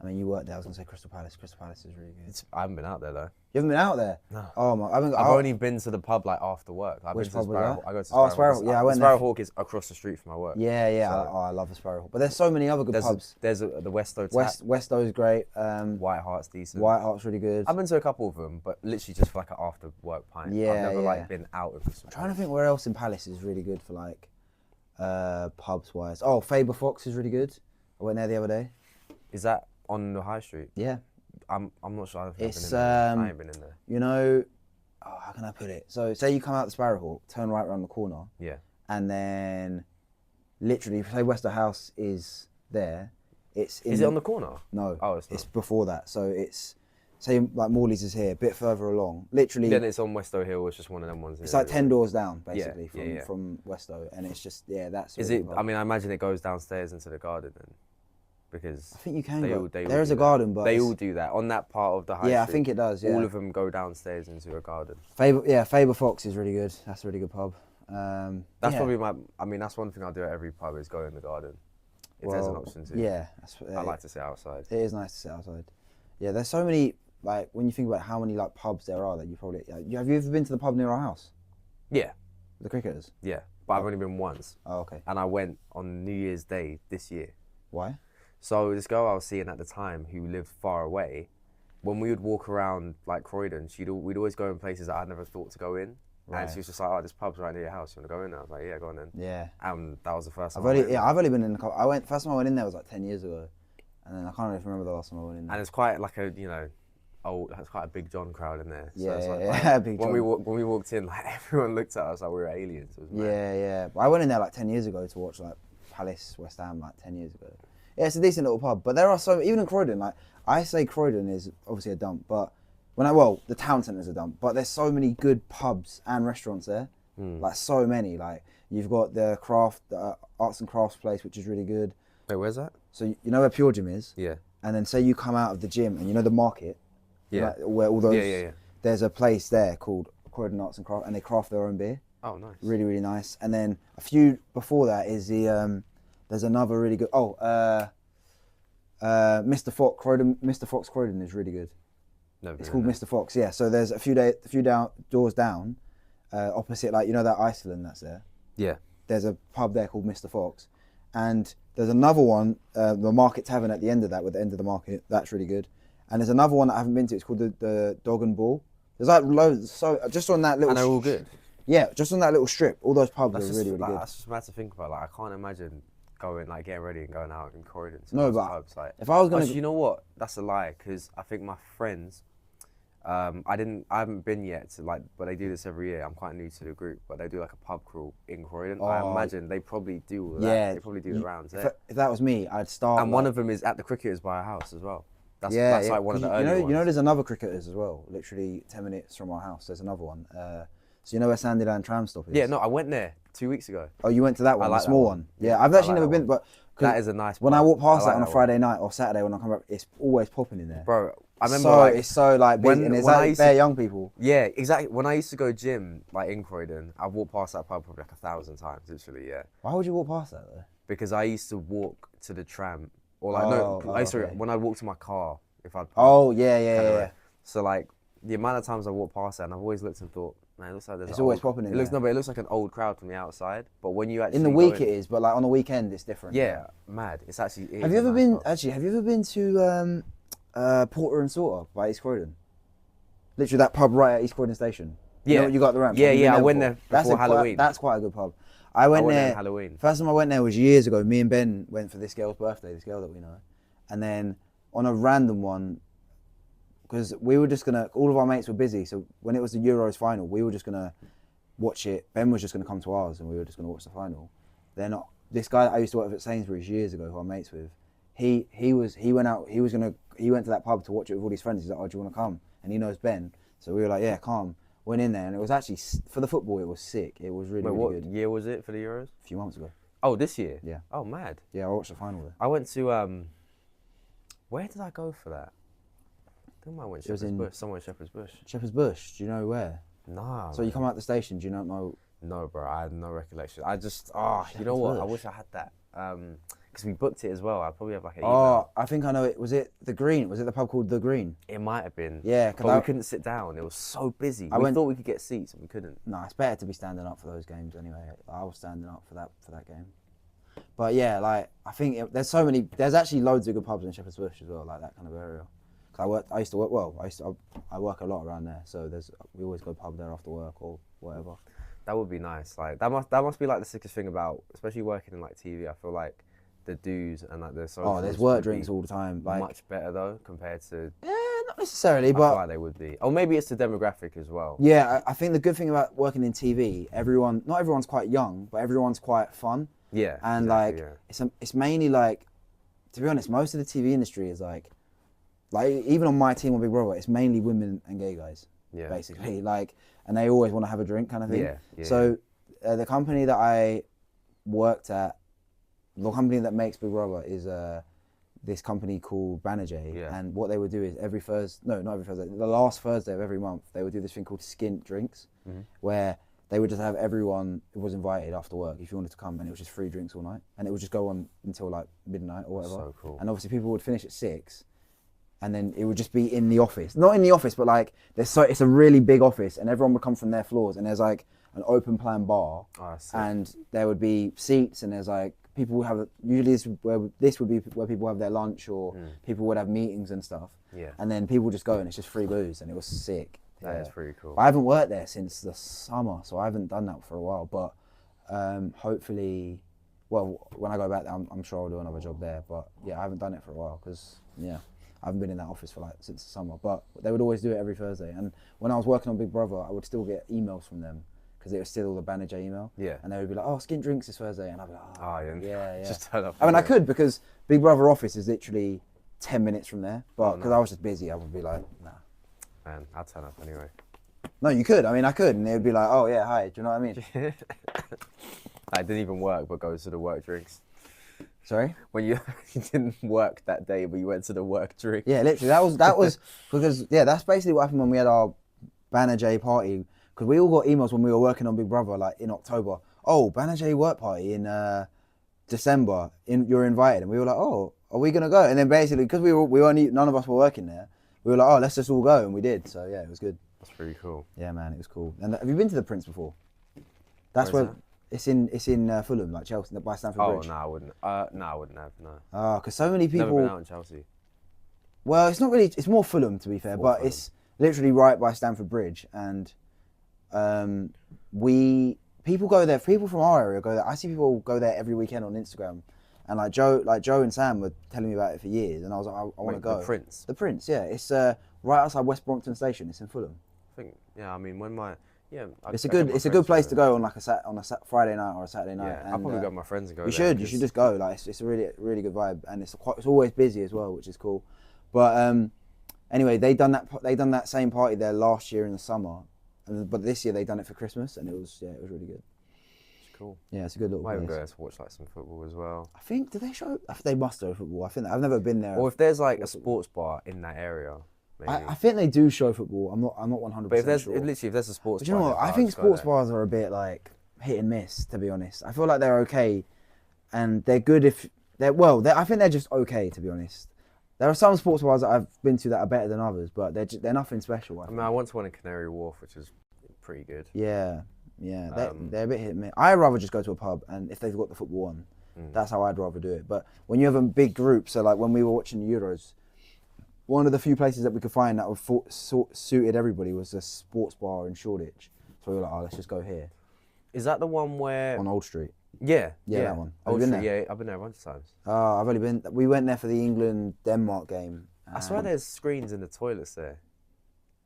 I mean, you worked there. I was gonna say Crystal Palace. Crystal Palace is really good. I haven't been out there though. You haven't been out there? No. Oh my! I've only been to the pub like after work. Which pub was that? I go to Sparrow Hawk. Yeah, I went there. Sparrow Hawk is across the street from my work. Yeah. So, I love the Sparrow Hawk. But there's so many other good pubs. There's the Westo. Westo's great. White Hart's decent. White Hart's really good. I've been to a couple of them, but literally just for like an after work pint. Yeah, I've never like been out of. I'm trying to think where else in Palace is really good for like pubs wise. Oh, Faber Fox is really good. I went there the other day. Is that on the high street? Yeah. I'm not sure. I ain't been in there. You know, how can I put it? So say you come out the Sparrow Hawk, turn right around the corner. Yeah. And then, literally, say Wester House is there. Is it on the corner? No. Oh, it's not. It's before that. So it's, say like Morley's is here, a bit further along. Literally. Then it's on Westo Hill. It's just one of them ones. It's like 10 doors down, basically, yeah. from Westo, and it's just that's. Is it? I mean, I imagine it goes downstairs into the garden then. Because I think you can go. There is a garden, but they all do that on that part of the high street. Yeah, I think it does. Yeah, all of them go downstairs into a garden. Faber Fox is really good. That's a really good pub. That's probably that's one thing I do at every pub is go in the garden. If there's an option to. Yeah, I like to sit outside. It is nice to sit outside. Yeah, there's so many. Like when you think about how many like pubs there are, that you probably have you ever been to the pub near our house? Yeah, the Cricketers. Yeah, but I've only been once. Oh, okay. And I went on New Year's Day this year. Why? So this girl I was seeing at the time who lived far away, when we would walk around like Croydon, we'd always go in places that I'd never thought to go in. Right. And she was just like, oh, this pub's right near your house, you want to go in there? I was like, yeah, go on then. Yeah. And that was the first time I've only been in a couple. First time I went in there was like 10 years ago. And then I can't even remember the last time I went in there. And it's quite like it's quite a Big John crowd in there. So Big John. When we walked in, like everyone looked at us like we were aliens. It was mad. Yeah. But I went in there like 10 years ago to watch like Palace, West Ham, like 10 years ago. Yeah, it's a decent little pub, but there are even in Croydon, like, I say Croydon is obviously a dump, but the town centre's a dump, but there's so many good pubs and restaurants there, like so many, like, you've got the arts and crafts place, which is really good. Wait, where's that? So, you know where Pure Gym is? Yeah. And then say you come out of the gym and you know the market? Yeah. Like, where all those, yeah. There's a place there called Croydon Arts and Crafts, and they craft their own beer. Oh, nice. Really, really nice. And then a few before that is there's another really good. Mr. Fox Croydon is really good. Never It's been called there. Mr. Fox. Yeah. So there's a few doors down, opposite, like, you know that Iceland that's there. Yeah. There's a pub there called Mr. Fox, and there's another one, the Market Tavern at the end of that, with the end of the market. That's really good. And there's another one that I haven't been to. It's called the Dog and Ball. There's like loads. So just on that little. And they're all good. Yeah, just on that little strip, all those pubs are really, really good. That's just mad to think about. Like, I can't imagine getting ready and going out in Croydon to No, those but pubs. Like, if I was gonna, actually, you know what? That's a lie, because I think my friends, I haven't been yet to, like, but they do this every year. I'm quite new to the group, but they do like a pub crawl in Croydon. I imagine they probably do all that. Yeah, They probably do the rounds there. If that was me, I'd start. And one of them is at the Cricketers by our house as well. That's Yeah, like one of the 'cause early ones. You know, there's another Cricketers as well. Literally 10 minutes from our house. There's another one. So you know where Sandyland tram stop is? Yeah, no, I went there 2 weeks ago. Oh, you went to that one, like the that small one. one. Yeah, I've actually like never that been, one. but 'cause That is a nice when I pub. walk past I that like on a that Friday night or Saturday when I come back, it's always popping in there. Bro, I remember So like, it's so like busy, and there's like bare young people. Yeah, exactly. When I used to go gym, like in Croydon, I walked past that pub probably like 1,000 times, literally, yeah. Why would you walk past that though? Because I used to walk to the tram, or like, okay. when I walk to my car, if I'd Oh, yeah. So like, the amount of times I walked past that, and I've always looked and thought, man, it looks like there's It's always popping in it looks, there. No, but it looks like an old crowd from the outside, but when you actually In the go week in, it is, but like on the weekend it's different. yeah, mad. It's actually. Have you ever been to Porter and Sauter by East Croydon? Literally that pub right at East Croydon Station. You know, you got the ramp. Yeah, I went there That's before Halloween. That's quite a good pub. I went there there on Halloween. First time I went there was years ago. Me and Ben went for this girl's birthday, this girl that we know. And then on a random one, because we were just gonna, all of our mates were busy, so when it was the Euros final, we were just gonna watch it. Ben was just gonna come to ours and we were just gonna watch the final. Then this guy that I used to work with at Sainsbury's years ago, who I'm mates with, he went to that pub to watch it with all his friends. He's like, oh, do you want to come? And he knows Ben. So we were like, yeah, come. Went in there and it was actually, for the football, it was sick. It was really, really good. What year was it for the Euros? A few months ago. Oh, this year? Yeah. Oh, mad. Yeah, I watched the final there. I went to, where did I go for that? I think I went Shepherd's Bush, somewhere in Shepherd's Bush. Shepherd's Bush, do you know where? Nah. So you come out the station, do you not know? No, bro, I had no recollection. I just, you know Shepherd's what? Bush. I wish I had that. Because we booked it as well. I'd probably have like an Oh, email. I think I know it. Was it The Green? Was it the pub called The Green? It might have been. Yeah, but we couldn't sit down. It was so busy. We thought we could get seats and we couldn't. No, it's better to be standing up for those games anyway. I was standing up for that game. But yeah, like I think there's actually loads of good pubs in Shepherd's Bush as well, like that kind of area. Cause I work a lot around there, so we always go pub there after work or whatever. That would be nice. Like that must be like the sickest thing about, especially working in like TV. I feel like the dues and like the socials. Oh, there's work drinks all the time. Like much better though compared to. Yeah, not necessarily, I but feel like they would be. Or maybe it's the demographic as well. Yeah, I think the good thing about working in TV, not everyone's quite young, but everyone's quite fun. Yeah. And exactly, it's mainly like, to be honest, most of the TV industry is like even on my team on Big Brother, it's mainly women and gay guys. Yeah. Basically, and they always want to have a drink, kind of thing. Yeah. So the company that I worked at, the company that makes Big Brother is this company called Banijay. Yeah. And what they would do is not every Thursday, the last Thursday of every month, they would do this thing called skint drinks, where they would just have everyone who was invited after work, if you wanted to come, and it was just free drinks all night, and it would just go on until like midnight or whatever. So cool. And obviously people would finish at 6. And then it would just be in the office. Not in the office, but like it's a really big office, and everyone would come from their floors, and there's like an open plan bar, and there would be seats, and there's like people would have, usually this would be where people have their lunch, or people would have meetings and stuff. Yeah. And then people would just go, and it's just free booze, and it was sick. That is pretty cool. I haven't worked there since the summer, so I haven't done that for a while, but hopefully, well, when I go back there, I'm sure I'll do another job there, but yeah, I haven't done it for a while, because I haven't been in that office for since the summer, but they would always do it every Thursday. And when I was working on Big Brother, I would still get emails from them, because it was still the Banijay email. Yeah. And they would be like, oh, skint drinks this Thursday. And I'd be like, yeah. Just turn up. I mean, I could, because Big Brother office is literally 10 minutes from there, but because I was just busy, I would be like, nah. Man, I'll turn up anyway. No, you could. I mean, I could. And they would be like, oh, yeah, hi. Do you know what I mean? I didn't even work, but go to the work drinks. Sorry? When you didn't work that day, but you went to the work drink. Yeah, literally. That was because, that's basically what happened when we had our Banijay party. Because we all got emails when we were working on Big Brother, like in October. Oh, Banijay work party in December. You're invited. And we were like, oh, are we going to go? And then basically, because none of us were working there, we were like, oh, let's just all go, and we did. So yeah, it was good. That's pretty cool. Yeah, man, it was cool. And have you been to the Prince before? That's where it's in Fulham, like Chelsea, by Stamford Bridge. Oh no, I wouldn't. No, I wouldn't have. No. Ah, because so many people. Never been out in Chelsea. Well, it's not really. It's more Fulham, to be fair, but Fulham. it's literally right by Stamford Bridge, and people go there. People from our area go there. I see people go there every weekend on Instagram, and like Joe and Sam were telling me about it for years, and I was like, I want to go. The Prince. The Prince, yeah. It's right outside West Brompton Station. It's in Fulham. I think. Yeah, I mean, It's a good place to go on like a Friday night or a Saturday night. Yeah, and, I'll probably go with my friends and go. You should just go. Like it's a really good vibe, and it's always busy as well, which is cool. But anyway, they done that same party there last year in the summer, but this year they done it for Christmas, and it was really good. It's cool. Yeah, it's a good little Might even place. go there to watch like some football as well. I think they show? They must show football. I think I've never been there. Or if there's like a sports bar in that area, maybe. I think they do show football. I'm not 100%. But if there's sure. if there's a sports But you bar, know what? I think sports bars are a bit like hit and miss, to be honest. I feel like they're okay, and they're good if I think they're just okay, to be honest. There are some sports bars that I've been to that are better than others, but they're nothing special. I mean, I went to one in Canary Wharf, which is pretty good. Yeah. They're a bit hit and miss. I'd rather just go to a pub, and if they've got the football on, that's how I'd rather do it. But when you have a big group, so like when we were watching the Euros, one of the few places that we could find that suited everybody was a sports bar in Shoreditch. So we were like, oh, let's just go here. Is that the one where On Old Street. Yeah, that one. Have Old you been Street, there? yeah, I've been there a bunch of times. I've only been. We went there for the England-Denmark game. I swear there's screens in the toilets there.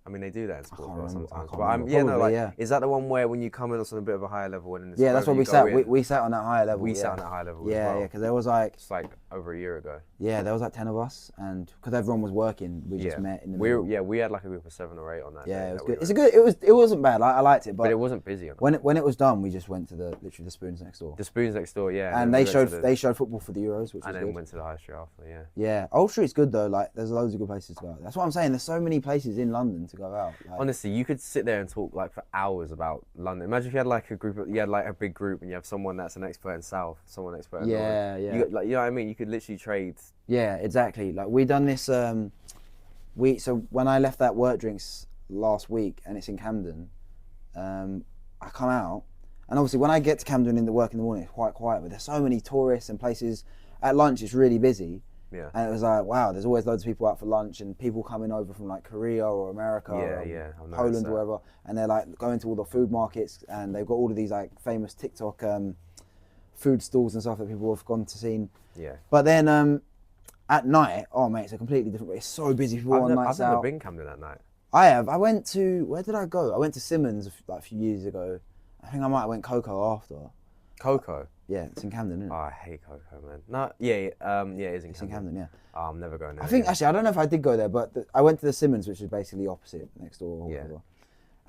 I mean, they do that in sports bars remember. sometimes. I can't But remember. Yeah. is that the one where when you come in on a bit of a higher level and Yeah, that's where we sat. We sat on that higher level. We sat on that high level. Yeah, as well. yeah, because there was like. It's like over a year ago. Yeah, there was like 10 of us, and because everyone was working, we just met in the middle. We had like a group of 7 or 8 on that. Yeah, day it was that good. we went. It wasn't bad. I liked it, But it wasn't busy enough. when it was done, we just went to literally the Spoons next door. The Spoons next door, yeah. And they showed football for the Euros, which was and good. then went to the high street after, yeah. Yeah, Old Street's good though. Like, there's loads of good places to go. That's what I'm saying. There's so many places in London to go out. Like, Honestly, you could sit there and talk like for hours about London. Imagine if you had like a big group and you have someone that's an expert in South, someone expert in North. Yeah. You know what I mean? You could literally trade. Yeah, exactly. Like we done this. So when I left that work drinks last week, and it's in Camden, I come out, and obviously when I get to Camden in the morning, it's quite quiet. But there's so many tourists and places. At lunch, it's really busy. Yeah. And it was like, wow, there's always loads of people out for lunch, and people coming over from like Korea or America or Poland or wherever, and they're like going to all the food markets, and they've got all of these like famous TikTok food stalls and stuff that people have gone to see. Yeah. But then at night, oh mate, it's a completely different. It's so busy. People on nights out. I've never been Camden at night. I have. I went to, where did I go? I went to Simmons like a few years ago. I think I might have went Coco after. Coco. Yeah, it's in Camden, isn't it? Oh, I hate Coco, man. No, yeah, it is in Camden. It's in Camden, yeah. Oh, I'm never going there. I think actually, I don't know if I did go there, but I went to the Simmons, which is basically opposite next door. Or whatever.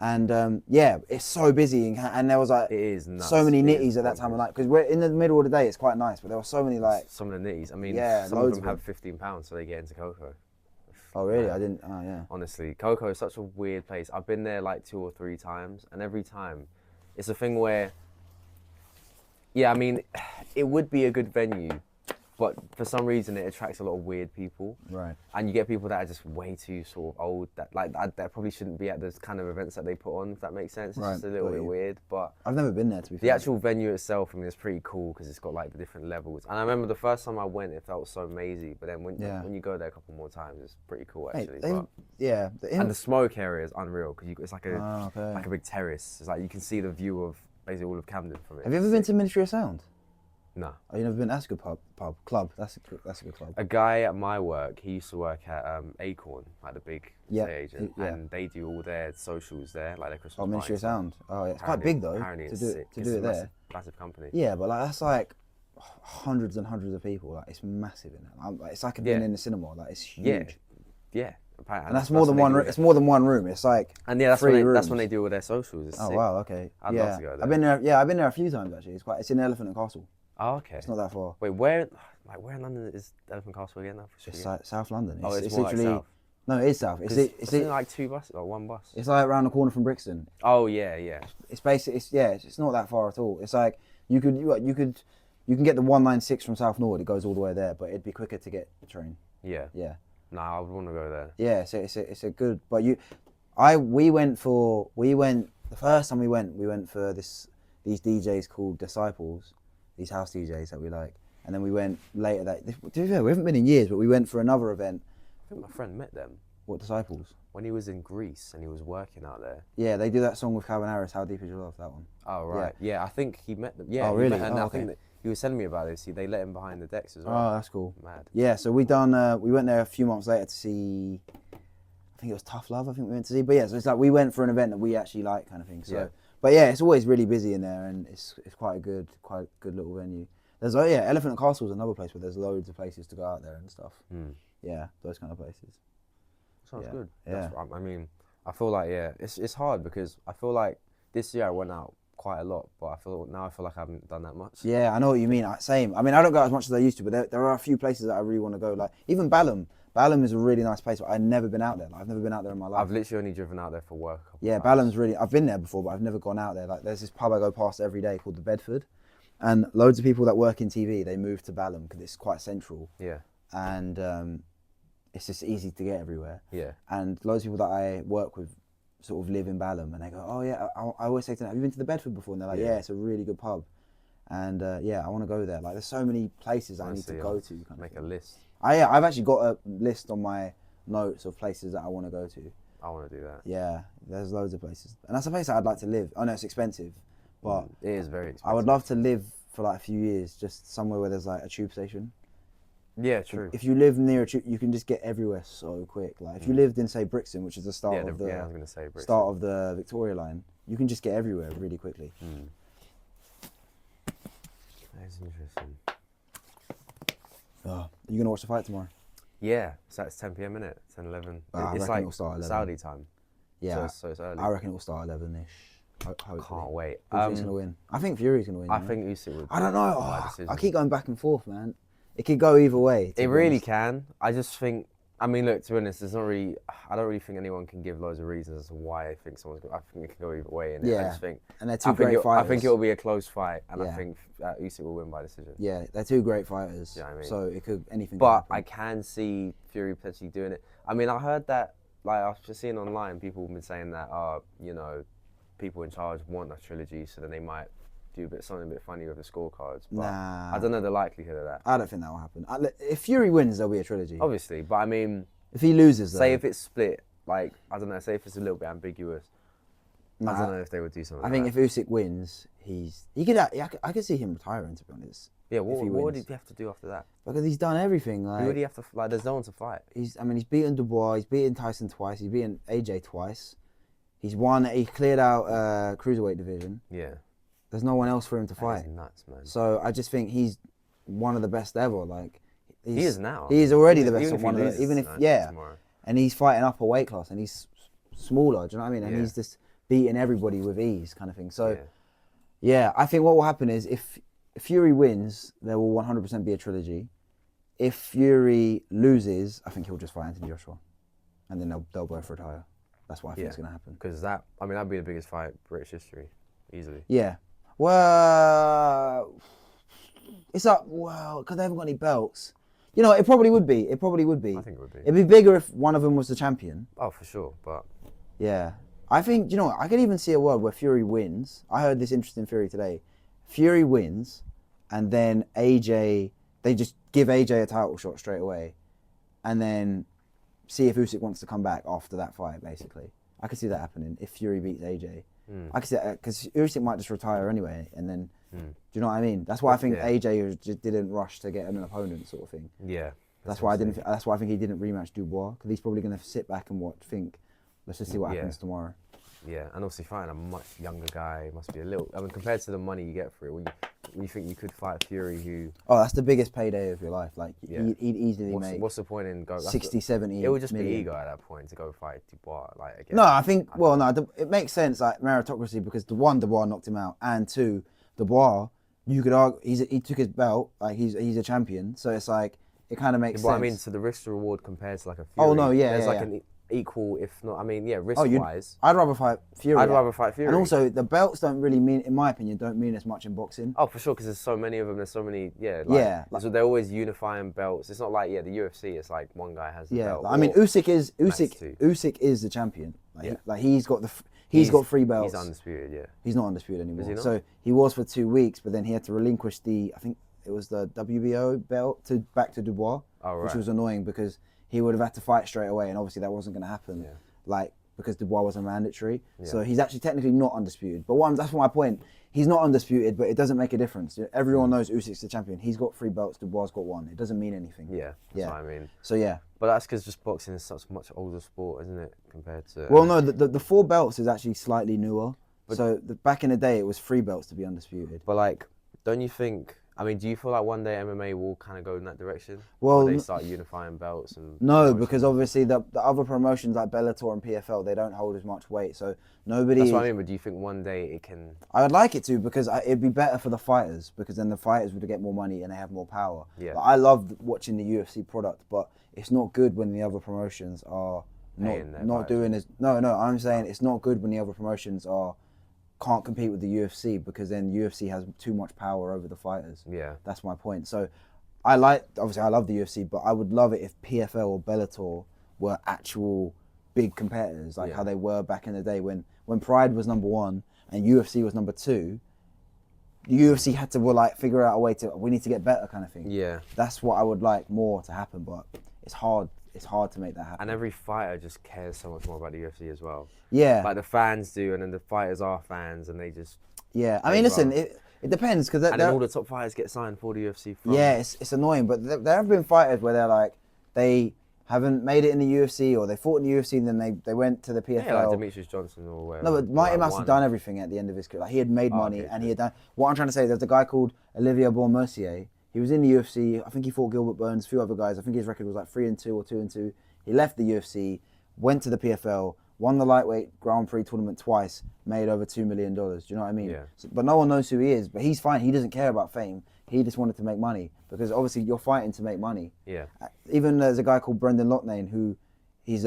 And it's so busy, and there was like it is nuts. so many nitties at that time of night, because we're in the middle of the day. It's quite nice, but there were so many like some of the nitties. I mean, some of them have £15, so they get into Coco. Oh really? I didn't. Oh yeah. Honestly, Coco is such a weird place. I've been there like 2 or 3 times, and every time, it's a thing where. Yeah, I mean, it would be a good venue, but for some reason it attracts a lot of weird people. Right. And you get people that are just way too sort of old, that probably shouldn't be at those kind of events that they put on, if that makes sense. It's just a little bit weird, but... I've never been there, to be fair. The actual venue itself, I mean, it's pretty cool because it's got like the different levels. And I remember the first time I went, it felt so mazy, but then when you go there a couple more times, it's pretty cool actually. And the smoke area is unreal because it's like a big terrace. It's like you can see the view of basically all of Camden from it. Have you ever been to Ministry of Sound? No. Oh, you never been? That's a good club. That's a good club. A guy at my work, he used to work at Acorn, like the big estate agent, and they do all their socials there, like their Christmas parties. Ministry of Sound. Oh, yeah. It's quite big though. Apparently to do it there. Massive company. Yeah, but like that's like hundreds and hundreds of people. Like it's massive in there. It's like being in the cinema. Like it's huge. Yeah. And that's more than one room. It's more than one room. It's like that's when they do all their socials. It's sick. Wow, okay. I'd love to go there. I've been there. Yeah, I've been there a few times actually. It's in Elephant and Castle. Oh, okay. It's not that far. Wait, where in London is Elephant Castle again? It's like South London. It's more literally like south. No, it is south. It's like 2 buses or 1 bus. It's like around the corner from Brixton. Oh yeah. It's basically it's not that far at all. It's like you can get the 196 from South Norwood. It goes all the way there, but it'd be quicker to get the train. Yeah. Yeah. Nah, I would want to go there. Yeah, it's a good. But the first time we went for these DJs called Disciples, these house DJs that we like, and then we went later that. To be fair, we haven't been in years, but we went for another event. I think my friend met them. What Disciples? When he was in Greece and he was working out there. Yeah, they do that song with Calvin Harris, How Deep Is Your Love, that one. Oh, right. Yeah, I think he met them. Yeah. Oh, really? And I okay. think that he was telling me about this. They let him behind the decks as well. Oh, that's cool. Mad. Yeah, so we went there a few months later to see, I think it was Tough Love, I think we went to see. But yeah, so it's like we went for an event that we actually like kind of thing. So, yeah. But yeah, it's always really busy in there and it's quite a good little venue. There's Elephant and Castle is another place where there's loads of places to go out there and stuff. Yeah, those kind of places. Sounds good. Yeah. I mean, I feel like, it's hard because I feel like this year I went out quite a lot, but I feel like I haven't done that much. Yeah, I know what you mean. Same. I mean, I don't go as much as I used to, but there are a few places that I really want to go. Like even Balham. Balham is a really nice place, but I've never been out there. Like, I've never been out there in my life. I've literally only driven out there for work. Yeah, Balham's really. I've been there before, but I've never gone out there. Like there's this pub I go past every day called the Bedford, and loads of people that work in TV they move to Balham because it's quite central. Yeah. And it's just easy to get everywhere. Yeah. And loads of people that I work with sort of live in Balham, and they go, oh yeah, I always say to them, have you been to the Bedford before? And they're like, yeah, it's a really good pub. And yeah, I want to go there. Like there's so many places I need to go to. Make a list. I've actually got a list on my notes of places that I want to go to. I want to do that. Yeah, there's loads of places. And that's a place that I'd like to live. I know it's expensive, but it is very expensive. I would love to live for like a few years, just somewhere where there's like a tube station. Yeah, true. If you live near a tube, you can just get everywhere so quick. Like if you lived in, say, Brixton, which is the start of the I was gonna say Brixton. Start of the Victoria line, you can just get everywhere really quickly. That's interesting. Oh, are you gonna watch the fight tomorrow? Yeah, so it's 10 p.m. innit? 10, 11. I it's reckon like it'll start 11. Saudi time. Yeah, so it's early. I reckon it will start 11ish. Can't wait. Who's gonna win? I think Fury's gonna win. I think Usyk would. I don't know. I keep going back and forth, man. It could go either way. It really can. I just think. I mean, look. To be honest, there's not really. I don't really think anyone can give loads of reasons as to why I think someone's. I think it can go either way. And yeah. I just think. And they're two great fighters. I think it will be a close fight, and I think Usyk will win by decision. Yeah, they're two great fighters. You know what I mean? So it could anything. But I can see Fury potentially doing it. I mean, I heard that. Like I've just seen online, people have been saying that, you know, people in charge want a trilogy, so then they might do something a bit funny with the scorecards. But nah. I don't know the likelihood of that. I don't think that will happen. If Fury wins, there'll be a trilogy. Obviously, but I mean, if he loses, say if it's split, like I don't know, say if it's a little bit ambiguous. I don't know if they would do something. I think if Usyk wins, I could see him retiring. To be honest. Yeah, what would he have to do after that? Because he's done everything. Like, who would he have to like? There's no one to fight. He's beaten Dubois. He's beaten Tyson twice. He's beaten AJ twice. He cleared out cruiserweight division. Yeah. There's no one else for him to fight. That's nuts, man. So I just think he's one of the best ever. Like he is now. He is already the best. Tomorrow. And he's fighting up a weight class, and he's smaller. Do you know what I mean? And he's just beating everybody with ease, kind of thing. So yeah, I think what will happen is if Fury wins, there will 100% be a trilogy. If Fury loses, I think he'll just fight Anthony Joshua, and then they'll both retire. That's what I think is going to happen. Because that'd be the biggest fight in British history, easily. Yeah. Well, it's up. Well, because they haven't got any belts. You know, it probably would be. I think it would be. It'd be bigger if one of them was the champion. Oh, for sure. But yeah, I think I could even see a world where Fury wins. I heard this interesting theory today. Fury wins, and then they just give AJ a title shot straight away, and then see if Usyk wants to come back after that fight. Basically, I could see that happening if Fury beats AJ. I could see that because Usyk might just retire anyway, and then do you know what I mean? That's why I think AJ just didn't rush to get an opponent, sort of thing. Yeah, that's why I didn't. That's why I think he didn't rematch Dubois, because he's probably going to sit back and think, let's just see what happens tomorrow. Yeah, and obviously fighting a much younger guy must be a little. I mean, compared to the money you get for it, when you think you could fight Fury, who that's the biggest payday of your life. Like he'd easily make. What's the point in going 60, 70 It would just million. be ego at that point to go fight Dubois. Like again. No, I think. It makes sense, like meritocracy, because Dubois knocked him out, and two, Dubois, you could argue he took his belt, like he's a champion, so it's like it kind of makes sense. I mean, so the risk to reward compared to like a Fury. Oh no, yeah, there's yeah, like yeah. equal, if not, I mean, yeah, Oh, risk-wise. I'd rather fight Fury. I'd rather fight Fury. And also, the belts don't really mean, in my opinion, don't mean as much in boxing. Oh, for sure, because there's so many of them. There's so many, so they're always unifying belts. It's not like, the UFC, it's like one guy has the belt. I mean, Usyk is the champion. He's got got 3 belts. He's undisputed, yeah. He's not undisputed anymore. Is he not? So he was for 2 weeks, but then he had to relinquish I think it was the WBO belt back to Dubois, which was annoying because he would have had to fight straight away, and obviously that wasn't going to happen. Yeah. Because Dubois wasn't mandatory. Yeah. So he's actually technically not undisputed. But that's my point. He's not undisputed, but it doesn't make a difference. Everyone knows Usyk's the champion. He's got 3 belts, Dubois got 1. It doesn't mean anything. Yeah, that's what I mean. So yeah. But that's because just boxing is such a much older sport, isn't it, compared to... Well, no, the 4 belts is actually slightly newer. So back in the day, it was 3 belts to be undisputed. But like, don't you think... I mean, do you feel like one day MMA will kind of go in that direction? Well, they start unifying belts and... No, because obviously the other promotions like Bellator and PFL, they don't hold as much weight. So nobody... That's what I mean, but do you think one day it can... I would like it to, because it'd be better for the fighters, because then the fighters would get more money and they have more power. Yeah. I love watching the UFC product, but it's not good when the other promotions are not doing as... No, I'm saying it's not good when the other promotions can't compete with the UFC, because then UFC has too much power over the fighters. Yeah. That's my point. So I love the UFC, but I would love it if PFL or Bellator were actual big competitors, how they were back in the day when Pride was number 1 and UFC was number 2. The UFC had to figure out a way we need to get better kind of thing. Yeah. That's what I would like more to happen, but it's hard. It's hard to make that happen. And every fighter just cares so much more about the UFC as well. Yeah. Like the fans do, and then the fighters are fans, and they just... Yeah, I mean, listen, it depends, because... And then all the top fighters get signed for the UFC. Yeah, it's annoying, but there have been fighters where they haven't made it in the UFC, or they fought in the UFC and then they went to the PFL. Yeah, like Demetrius Johnson or whatever. No, but Mighty Mouse had done everything at the end of his career. He had made money, and he had done... What I'm trying to say, there's a guy called Olivier Bon-Mercier. He was in the UFC. I think he fought Gilbert Burns, a few other guys. I think his record was 3-2 or 2-2. He left the UFC, went to the PFL, won the lightweight Grand Prix tournament twice, made over $2 million. Do you know what I mean? Yeah. So, but no one knows who he is. But he's fine. He doesn't care about fame. He just wanted to make money, because obviously you're fighting to make money. Yeah. Even there's a guy called Brendan Loughnane who he's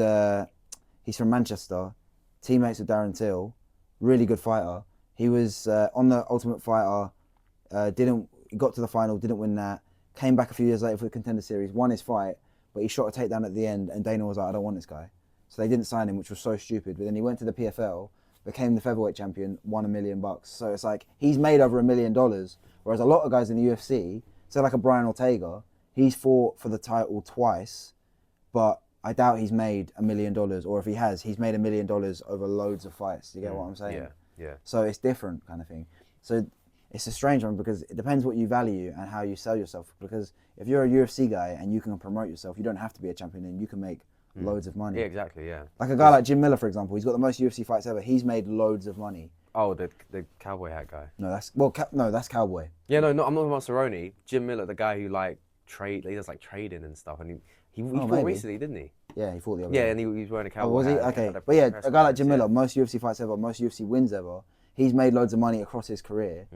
from Manchester, teammates with Darren Till, really good fighter. He was on the Ultimate Fighter, he got to the final, didn't win that. Came back a few years later for the Contender Series, won his fight. But he shot a takedown at the end, and Dana was like, I don't want this guy. So they didn't sign him, which was so stupid. But then he went to the PFL, became the featherweight champion, won $1 million. So it's like, he's made over $1 million. Whereas a lot of guys in the UFC, say like a Brian Ortega, he's fought for the title twice, but I doubt he's made $1 million. Or if he has, he's made $1 million over loads of fights. Do you get what I'm saying? Yeah. So it's different kind of thing. So it's a strange one, because it depends what you value and how you sell yourself. Because if you're a UFC guy and you can promote yourself, you don't have to be a champion, and you can make loads of money. Yeah, exactly, yeah. Like a guy like Jim Miller, for example, he's got the most UFC fights ever. He's made loads of money. Oh, the cowboy hat guy. No, that's Cowboy. Yeah, no, I'm not about Cerrone. Jim Miller, the guy who he does trading and stuff, and he fought recently, didn't he? Yeah, he fought the other Yeah, day. and he was wearing a cowboy Oh, was he? hat. Okay. But yeah, a guy like Jim Miller, most UFC fights ever, most UFC wins ever. He's made loads of money across his career.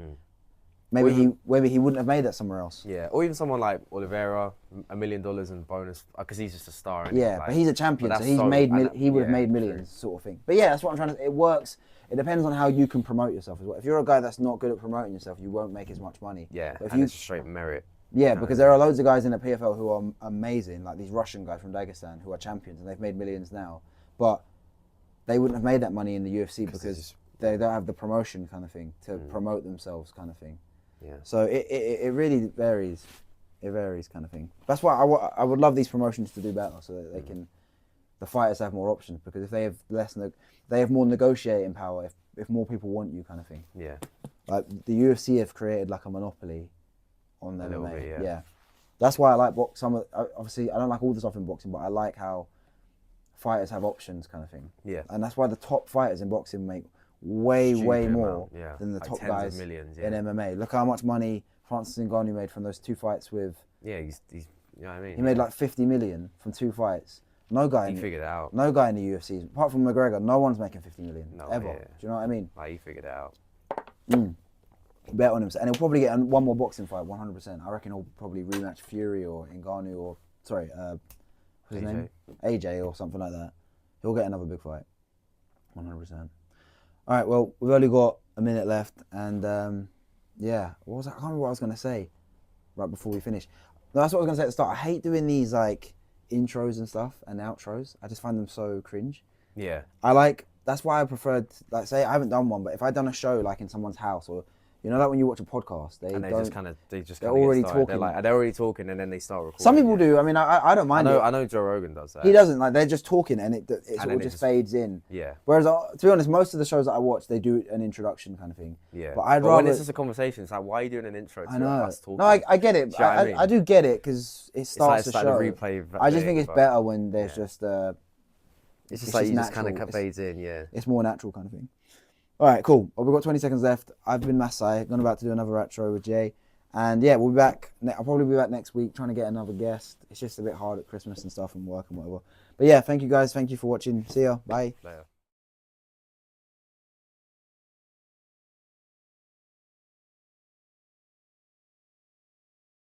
Maybe he wouldn't have made that somewhere else. Yeah, or even someone like Oliveira, $1 million in bonus, because he's just a star. Anyway, yeah, but he's a champion, so he would have made millions, sort of thing. But yeah, that's what I'm trying to say. It works. It depends on how you can promote yourself as well. If you're a guy that's not good at promoting yourself, you won't make as much money. Yeah, but and it's straight merit. Yeah, because there are loads of guys in the PFL who are amazing, like these Russian guys from Dagestan who are champions, and they've made millions now. But they wouldn't have made that money in the UFC because they don't have the promotion kind of thing to promote themselves kind of thing. Yeah. So it really varies. It varies kind of thing. That's why I would love these promotions to do better, so that they can, the fighters have more options, because if they have they have more negotiating power if more people want you kind of thing. Yeah. Like the UFC have created like a monopoly on a MMA. bit, Yeah. That's why I like obviously I don't like all the stuff in boxing, but I like how fighters have options kind of thing. Yeah. And that's why the top fighters in boxing make way more than the top guys millions, in MMA. Look how much money Francis Ngannou made from those 2 fights with... Yeah, he's you know what I mean? He made like 50 million from 2 fights. No guy... He figured it out. No guy in the UFC, apart from McGregor, no one's making 50 million, ever. Yeah. Do you know what I mean? Like, he figured it out. Bet on himself. And he'll probably get one more boxing fight, 100%. I reckon he'll probably rematch Fury or Ngannou or... Sorry, what's his name? AJ or something like that. He'll get another big fight. 100%. All right, well, we've only got a minute left, and yeah, what was that? I can't remember what I was going to say right before we finish. No, that's what I was going to say at the start. I hate doing these like intros and stuff and outros. I just find them so cringe. Yeah. That's why I preferred, like, say I haven't done one, but if I'd done a show like in someone's house, or you know, like when you watch a podcast, they're already talking. They're already talking, and then they start recording. Some people do. I mean, I don't mind. I know Joe Rogan does that. He doesn't, like, they're just talking, and it sort of just fades in. Yeah. Whereas, to be honest, most of the shows that I watch, they do an introduction kind of thing. Yeah. But I'd rather, when it's just a conversation, it's like, why are you doing an intro to us talking? No, I get it. Do you know what I mean? I do get it because it starts the show. The replay I just think it's better when there's just it's just like you just kind of fades in, yeah. It's more natural kind of thing. All right, cool. Well, we've got 20 seconds left. I've been Masai. I'm about to do another retro with Jay. And yeah, we'll be back. I'll probably be back next week trying to get another guest. It's just a bit hard at Christmas and stuff and work and whatever. But yeah, thank you guys. Thank you for watching. See ya. Bye. Later.